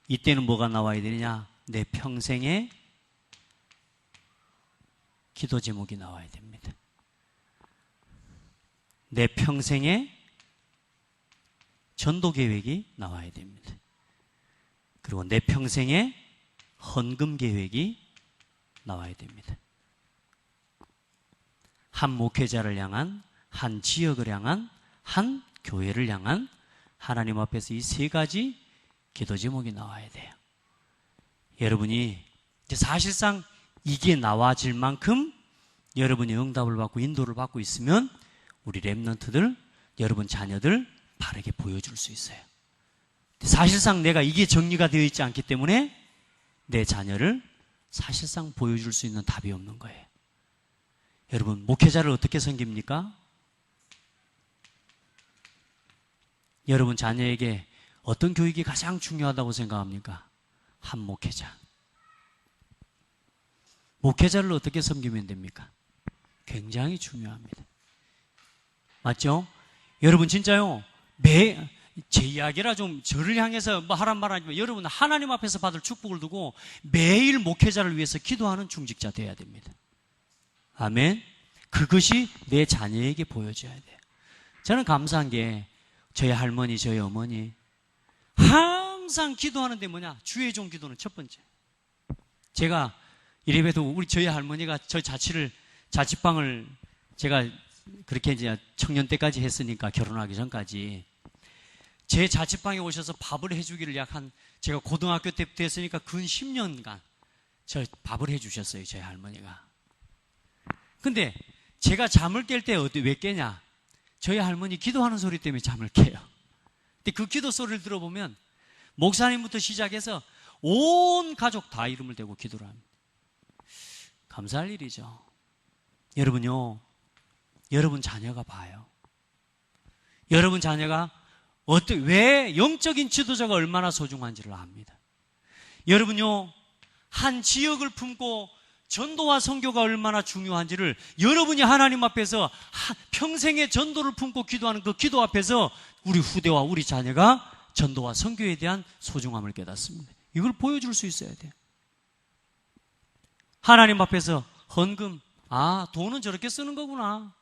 이때는 뭐가 나와야 되느냐? 내 평생의 기도 제목이 나와야 됩니다. 내 평생의 전도 계획이 나와야 됩니다. 그리고 내 평생의 헌금 계획이 나와야 됩니다. 한 목회자를 향한, 한 지역을 향한, 한 교회를 향한 하나님 앞에서 이 세 가지 기도 제목이 나와야 돼요. 여러분이 이제 사실상 이게 나와질 만큼 여러분이 응답을 받고 인도를 받고 있으면 우리 랩런트들, 여러분 자녀들 바르게 보여줄 수 있어요. 사실상 내가 이게 정리가 되어 있지 않기 때문에 내 자녀를 사실상 보여줄 수 있는 답이 없는 거예요. 여러분, 목회자를 어떻게 섬깁니까? 여러분 자녀에게 어떤 교육이 가장 중요하다고 생각합니까? 한 목회자. 목회자를 어떻게 섬기면 됩니까? 굉장히 중요합니다. 맞죠? 여러분 진짜요, 제 이야기라 좀 저를 향해서 뭐 하란 말 하지만 여러분 하나님 앞에서 받을 축복을 두고 매일 목회자를 위해서 기도하는 중직자 되어야 됩니다. 아멘. 그것이 내 자녀에게 보여줘야 돼요. 저는 감사한 게 저희 할머니, 저희 어머니 항상 기도하는데 뭐냐? 주의 종 기도는 첫 번째. 제가 이래봬도 우리 저희 할머니가 저희 자취방을 제가 그렇게 이제 청년 때까지 했으니까 결혼하기 전까지 제 자취방에 오셔서 밥을 해주기를 제가 고등학교 때부터 했으니까 근 10년간 저 밥을 해주셨어요, 저희 할머니가. 근데 제가 잠을 깰 때 왜 깨냐? 저희 할머니 기도하는 소리 때문에 잠을 깨요. 근데 그 기도 소리를 들어보면 목사님부터 시작해서 온 가족 다 이름을 대고 기도를 합니다. 감사할 일이죠. 여러분요, 여러분 자녀가 봐요. 여러분 자녀가 왜 영적인 지도자가 얼마나 소중한지를 압니다. 여러분요, 한 지역을 품고 전도와 선교가 얼마나 중요한지를 여러분이 하나님 앞에서 평생의 전도를 품고 기도하는 그 기도 앞에서 우리 후대와 우리 자녀가 전도와 선교에 대한 소중함을 깨닫습니다. 이걸 보여줄 수 있어야 돼요. 하나님 앞에서 헌금, 돈은 저렇게 쓰는 거구나.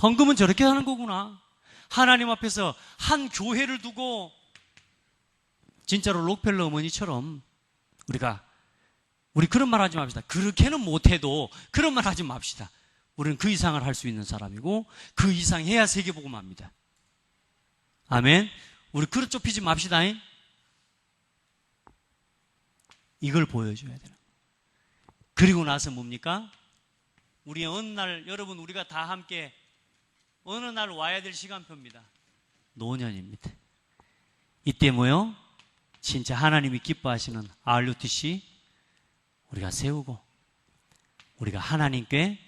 헌금은 저렇게 하는 거구나. 하나님 앞에서 한 교회를 두고 진짜로 록펠러 어머니처럼 우리 그런 말 하지 맙시다. 그렇게는 못해도 그런 말 하지 맙시다. 우리는 그 이상을 할 수 있는 사람이고 그 이상 해야 세계복음합니다. 아멘. 우리 그릇 좁히지 맙시다. 이걸 보여줘야 되는. 그리고 나서 뭡니까? 우리 어느 날 여러분 우리가 다 함께 어느 날 와야 될 시간표입니다. 노년입니다. 이때 뭐요? 진짜 하나님이 기뻐하시는 RUTC 우리가 세우고 우리가 하나님께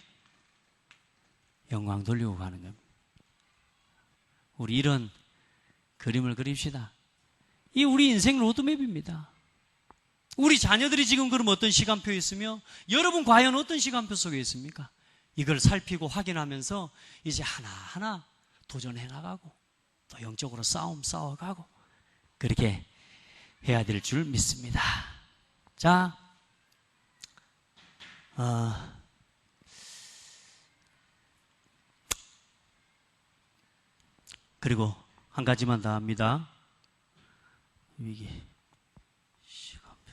영광 돌리고 가는 겁니다. 우리 이런 그림을 그립시다. 이 우리 인생 로드맵입니다. 우리 자녀들이 지금 그럼 어떤 시간표에 있으며 여러분 과연 어떤 시간표 속에 있습니까? 이걸 살피고 확인하면서 이제 하나하나 도전해 나가고 또 영적으로 싸워가고 그렇게 해야 될 줄 믿습니다. 자, 그리고 한 가지만 더 합니다. 위기 시간표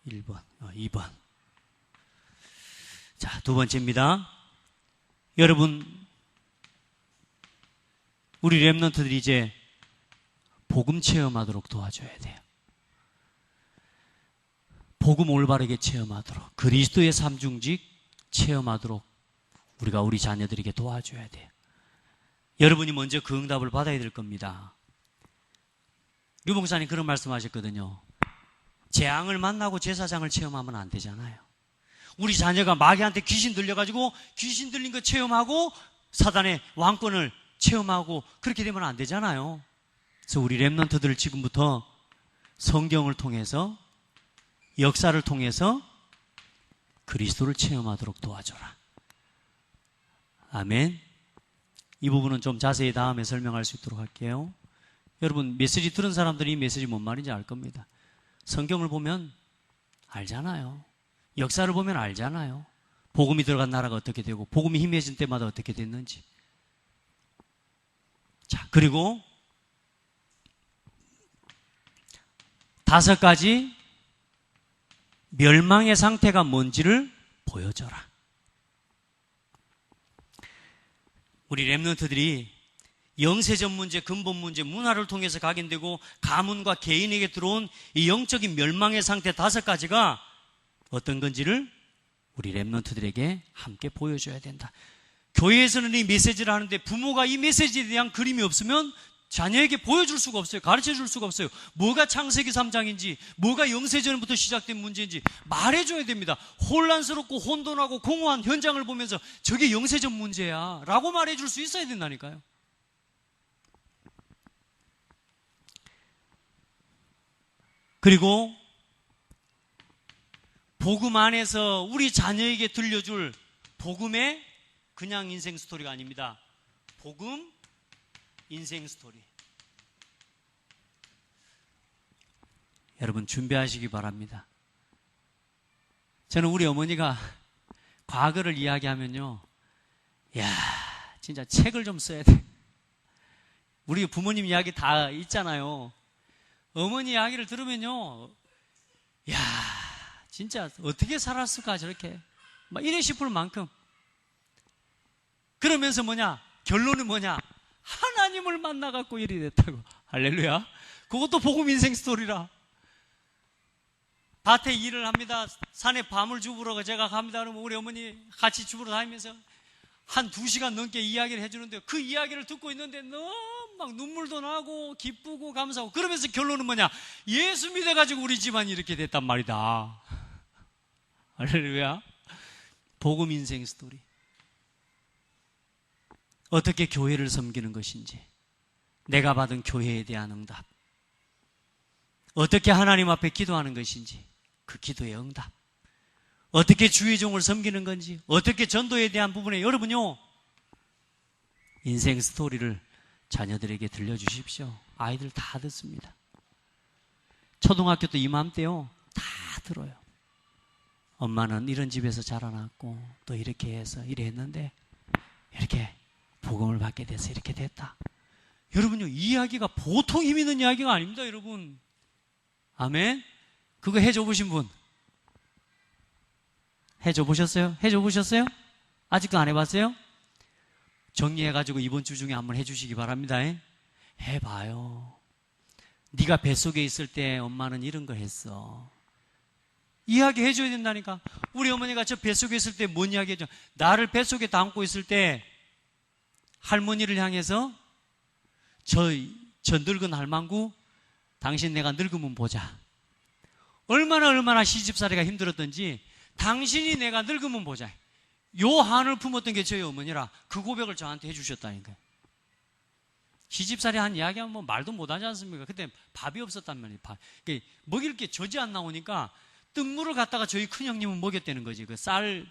1번, 2번. 자, 두 번째입니다. 여러분, 우리 렘넌트들이 이제 복음 체험하도록 도와줘야 돼요. 복음 올바르게 체험하도록, 그리스도의 삼중직 체험하도록 우리가 우리 자녀들에게 도와줘야 돼요. 여러분이 먼저 그 응답을 받아야 될 겁니다. 류 목사님 그런 말씀하셨거든요. 재앙을 만나고 제사장을 체험하면 안 되잖아요. 우리 자녀가 마귀한테 귀신 들려가지고 귀신 들린 거 체험하고 사단의 왕권을 체험하고 그렇게 되면 안 되잖아요. 그래서 우리 렘넌트들을 지금부터 성경을 통해서 역사를 통해서 그리스도를 체험하도록 도와줘라. 아멘. 이 부분은 좀 자세히 다음에 설명할 수 있도록 할게요. 여러분 메시지 들은 사람들이 이 메시지 뭔 말인지 알 겁니다. 성경을 보면 알잖아요. 역사를 보면 알잖아요. 복음이 들어간 나라가 어떻게 되고 복음이 힘해진 때마다 어떻게 됐는지. 자, 그리고 5가지 멸망의 상태가 뭔지를 보여줘라. 우리 렘넌트들이 영세전 문제, 근본 문제, 문화를 통해서 각인되고 가문과 개인에게 들어온 이 영적인 멸망의 상태 5가지가 어떤 건지를 우리 렘넌트들에게 함께 보여줘야 된다. 교회에서는 이 메시지를 하는데 부모가 이 메시지에 대한 그림이 없으면 자녀에게 보여줄 수가 없어요. 가르쳐 줄 수가 없어요. 뭐가 창세기 3장인지, 뭐가 영세전부터 시작된 문제인지 말해줘야 됩니다. 혼란스럽고 혼돈하고 공허한 현장을 보면서 저게 영세전 문제야 라고 말해줄 수 있어야 된다니까요. 그리고 복음 안에서 우리 자녀에게 들려줄 복음의 그냥 인생 스토리가 아닙니다. 복음 인생 스토리. 여러분 준비하시기 바랍니다. 저는 우리 어머니가 과거를 이야기하면요, 야, 진짜 책을 좀 써야 돼. 우리 부모님 이야기 다 있잖아요. 어머니 이야기를 들으면요, 야, 진짜 어떻게 살았을까 저렇게 막 이래 싶을 만큼. 그러면서 뭐냐, 결론은 뭐냐, 하나님을 만나갖고 일이 됐다고. 할렐루야. 그것도 복음 인생 스토리라. 밭에 일을 합니다. 산에 밤을 주부러 제가 갑니다. 그러면 우리 어머니 같이 주부러 다니면서 한 2시간 넘게 이야기를 해주는데 그 이야기를 듣고 있는데 너무 막 눈물도 나고 기쁘고 감사하고. 그러면서 결론은 뭐냐, 예수 믿어가지고 우리 집안이 이렇게 됐단 말이다. 할렐루야. 복음 인생 스토리. 어떻게 교회를 섬기는 것인지, 내가 받은 교회에 대한 응답, 어떻게 하나님 앞에 기도하는 것인지 그 기도의 응답, 어떻게 주의 종을 섬기는 건지, 어떻게 전도에 대한 부분에 여러분요 인생 스토리를 자녀들에게 들려주십시오. 아이들 다 듣습니다. 초등학교 때 이맘때요 다 들어요. 엄마는 이런 집에서 자라났고 또 이렇게 해서 이래 했는데 이렇게 복음을 받게 돼서 이렇게 됐다. 여러분요, 이 이야기가 보통 힘 있는 이야기가 아닙니다, 여러분. 아멘? 그거 해줘 보신 분? 해줘 보셨어요? 해줘 보셨어요? 아직도 안 해봤어요? 정리해가지고 이번 주 중에 한번 해주시기 바랍니다. 해봐요. 네가 뱃속에 있을 때 엄마는 이런 걸 했어. 이야기 해줘야 된다니까. 우리 어머니가 저 뱃속에 있을 때 뭔 이야기 해줘? 나를 뱃속에 담고 있을 때 할머니를 향해서 저 늙은 할망구, 당신 내가 늙으면 보자. 얼마나 시집살이가 힘들었던지 당신이 내가 늙으면 보자. 요 한을 품었던 게 저희 어머니라 그 고백을 저한테 해주셨다니까요. 시집살이 한 이야기하면 뭐 말도 못하지 않습니까? 그때 밥이 없었단 말이에요. 먹일 게 젖이 안 나오니까 뜬물을 갖다가 저희 큰형님은 먹였다는 거지. 그 쌀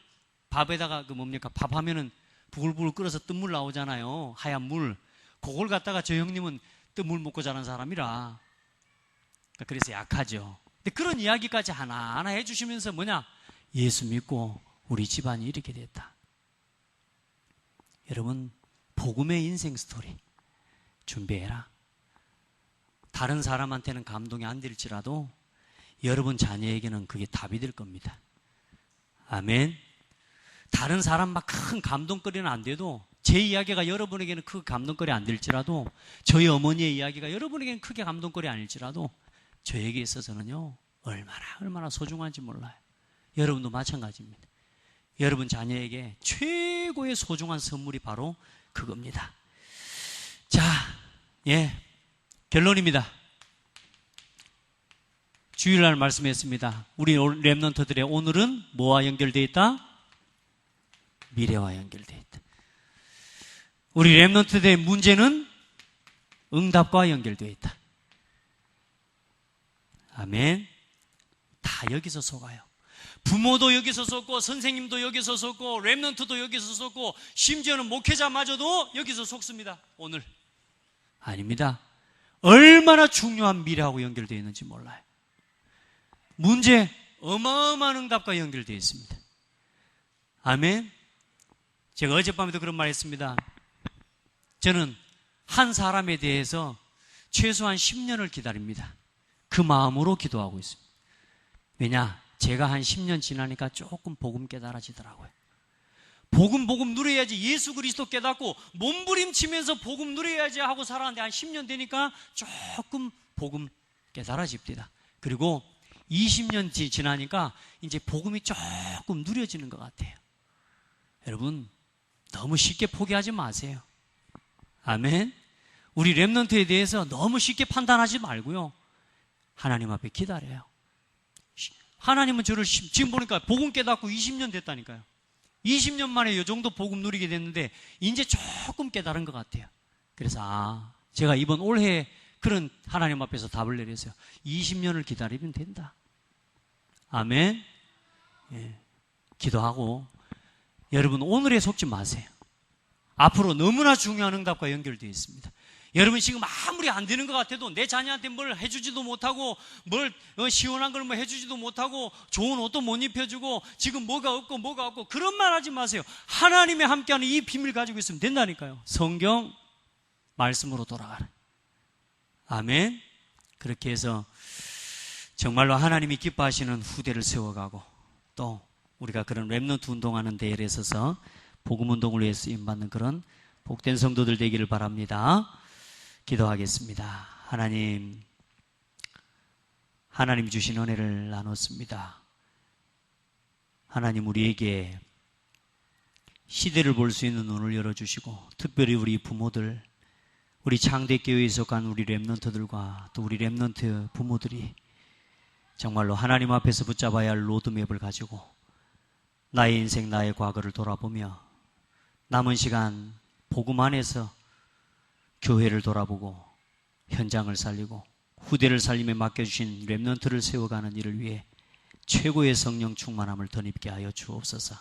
밥에다가 그 뭡니까? 밥 하면은 부글부글 끓어서 뜬물 나오잖아요. 하얀 물. 그걸 갖다가 저희 형님은 뜬물 먹고 자란 사람이라. 그래서 약하죠. 근데 그런 이야기까지 하나하나 해주시면서 뭐냐? 예수 믿고 우리 집안이 이렇게 됐다. 여러분, 복음의 인생 스토리 준비해라. 다른 사람한테는 감동이 안 될지라도 여러분 자녀에게는 그게 답이 될 겁니다. 아멘. 다른 사람 막 큰 감동거리는 안 돼도 제 이야기가 여러분에게는 그 감동거리 안 될지라도 저희 어머니의 이야기가 여러분에게는 크게 감동거리 아닐지라도 저에게 있어서는요 얼마나 소중한지 몰라요. 여러분도 마찬가지입니다. 여러분 자녀에게 최고의 소중한 선물이 바로 그겁니다. 자, 결론입니다. 주일날 말씀했습니다. 우리 렘넌트들의 오늘은 뭐와 연결되어 있다? 미래와 연결되어 있다. 우리 렘넌트들의 문제는 응답과 연결되어 있다. 아멘. 다 여기서 속아요. 부모도 여기서 속고, 선생님도 여기서 속고, 렘넌트도 여기서 속고, 심지어는 목회자마저도 여기서 속습니다. 오늘. 아닙니다. 얼마나 중요한 미래하고 연결되어 있는지 몰라요. 문제, 어마어마한 응답과 연결되어 있습니다. 아멘. 제가 어젯밤에도 그런 말 했습니다. 저는 한 사람에 대해서 최소한 10년을 기다립니다. 그 마음으로 기도하고 있습니다. 왜냐? 제가 한 10년 지나니까 조금 복음 깨달아지더라고요. 복음 누려야지, 예수 그리스도 깨닫고 몸부림치면서 복음 누려야지 하고 살았는데 한 10년 되니까 조금 복음 깨달아집니다. 그리고 20년 지나니까 이제 복음이 조금 누려지는 것 같아요. 여러분, 너무 쉽게 포기하지 마세요. 아멘. 우리 렘넌트에 대해서 너무 쉽게 판단하지 말고요. 하나님 앞에 기다려요. 하나님은 저를 지금 보니까 복음 깨닫고 20년 됐다니까요. 20년 만에 이 정도 복음 누리게 됐는데 이제 조금 깨달은 것 같아요. 그래서 제가 이번 올해 그런 하나님 앞에서 답을 내렸어요. 20년을 기다리면 된다. 아멘. 기도하고 여러분 오늘에 속지 마세요. 앞으로 너무나 중요한 응답과 연결되어 있습니다. 여러분 지금 아무리 안 되는 것 같아도 내 자녀한테 뭘 해주지도 못하고 뭘 시원한 걸 뭐 해주지도 못하고 좋은 옷도 못 입혀주고 지금 뭐가 없고 그런 말 하지 마세요. 하나님의 함께하는 이 비밀 가지고 있으면 된다니까요. 성경 말씀으로 돌아가라. 아멘. 그렇게 해서 정말로 하나님이 기뻐하시는 후대를 세워가고 또 우리가 그런 렘넌트 운동하는 데에 있어서 복음 운동을 위해 쓰임받는 그런 복된 성도들 되기를 바랍니다. 기도하겠습니다. 하나님 주신 은혜를 나눴습니다. 하나님 우리에게 시대를 볼 수 있는 눈을 열어주시고 특별히 우리 부모들, 우리 창대교회에 속한 우리 렘넌트들과 또 우리 렘넌트 부모들이 정말로 하나님 앞에서 붙잡아야 할 로드맵을 가지고 나의 인생, 나의 과거를 돌아보며 남은 시간 복음 안에서 교회를 돌아보고 현장을 살리고 후대를 살림에 맡겨주신 렘넌트를 세워가는 일을 위해 최고의 성령 충만함을 덧입게 하여 주옵소서.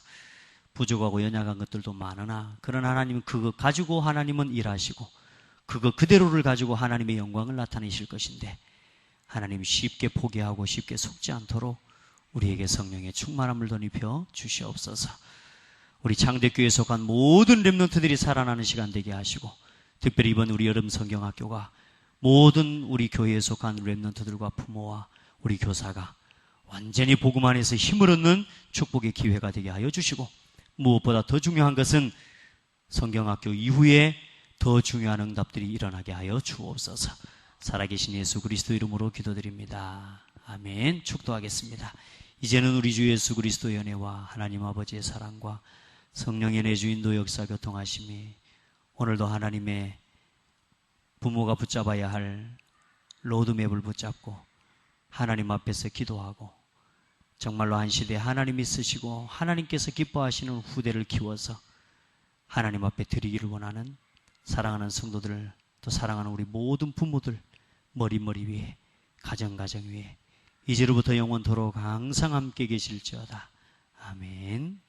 부족하고 연약한 것들도 많으나 그런 하나님은 그거 가지고 하나님은 일하시고 그거 그대로를 가지고 하나님의 영광을 나타내실 것인데 하나님 쉽게 포기하고 쉽게 속지 않도록 우리에게 성령의 충만함을 덧입혀 주시옵소서. 우리 창대교회에 속한 모든 렘넌트들이 살아나는 시간 되게 하시고, 특별히 이번 우리 여름 성경학교가 모든 우리 교회에 속한 렘넌트들과 부모와 우리 교사가 완전히 복음 안에서 힘을 얻는 축복의 기회가 되게 하여 주시고, 무엇보다 더 중요한 것은 성경학교 이후에 더 중요한 응답들이 일어나게 하여 주옵소서. 살아계신 예수 그리스도 이름으로 기도드립니다. 아멘. 축도하겠습니다. 이제는 우리 주 예수 그리스도의 은혜와 하나님 아버지의 사랑과 성령의 내주인도 역사 교통하심이 오늘도 하나님의 부모가 붙잡아야 할 로드맵을 붙잡고 하나님 앞에서 기도하고, 정말로 한 시대에 하나님이 쓰시고 하나님께서 기뻐하시는 후대를 키워서 하나님 앞에 드리기를 원하는 사랑하는 성도들, 또 사랑하는 우리 모든 부모들 머리 위에, 가정 위에 이제로부터 영원토록 항상 함께 계실지어다. 아멘.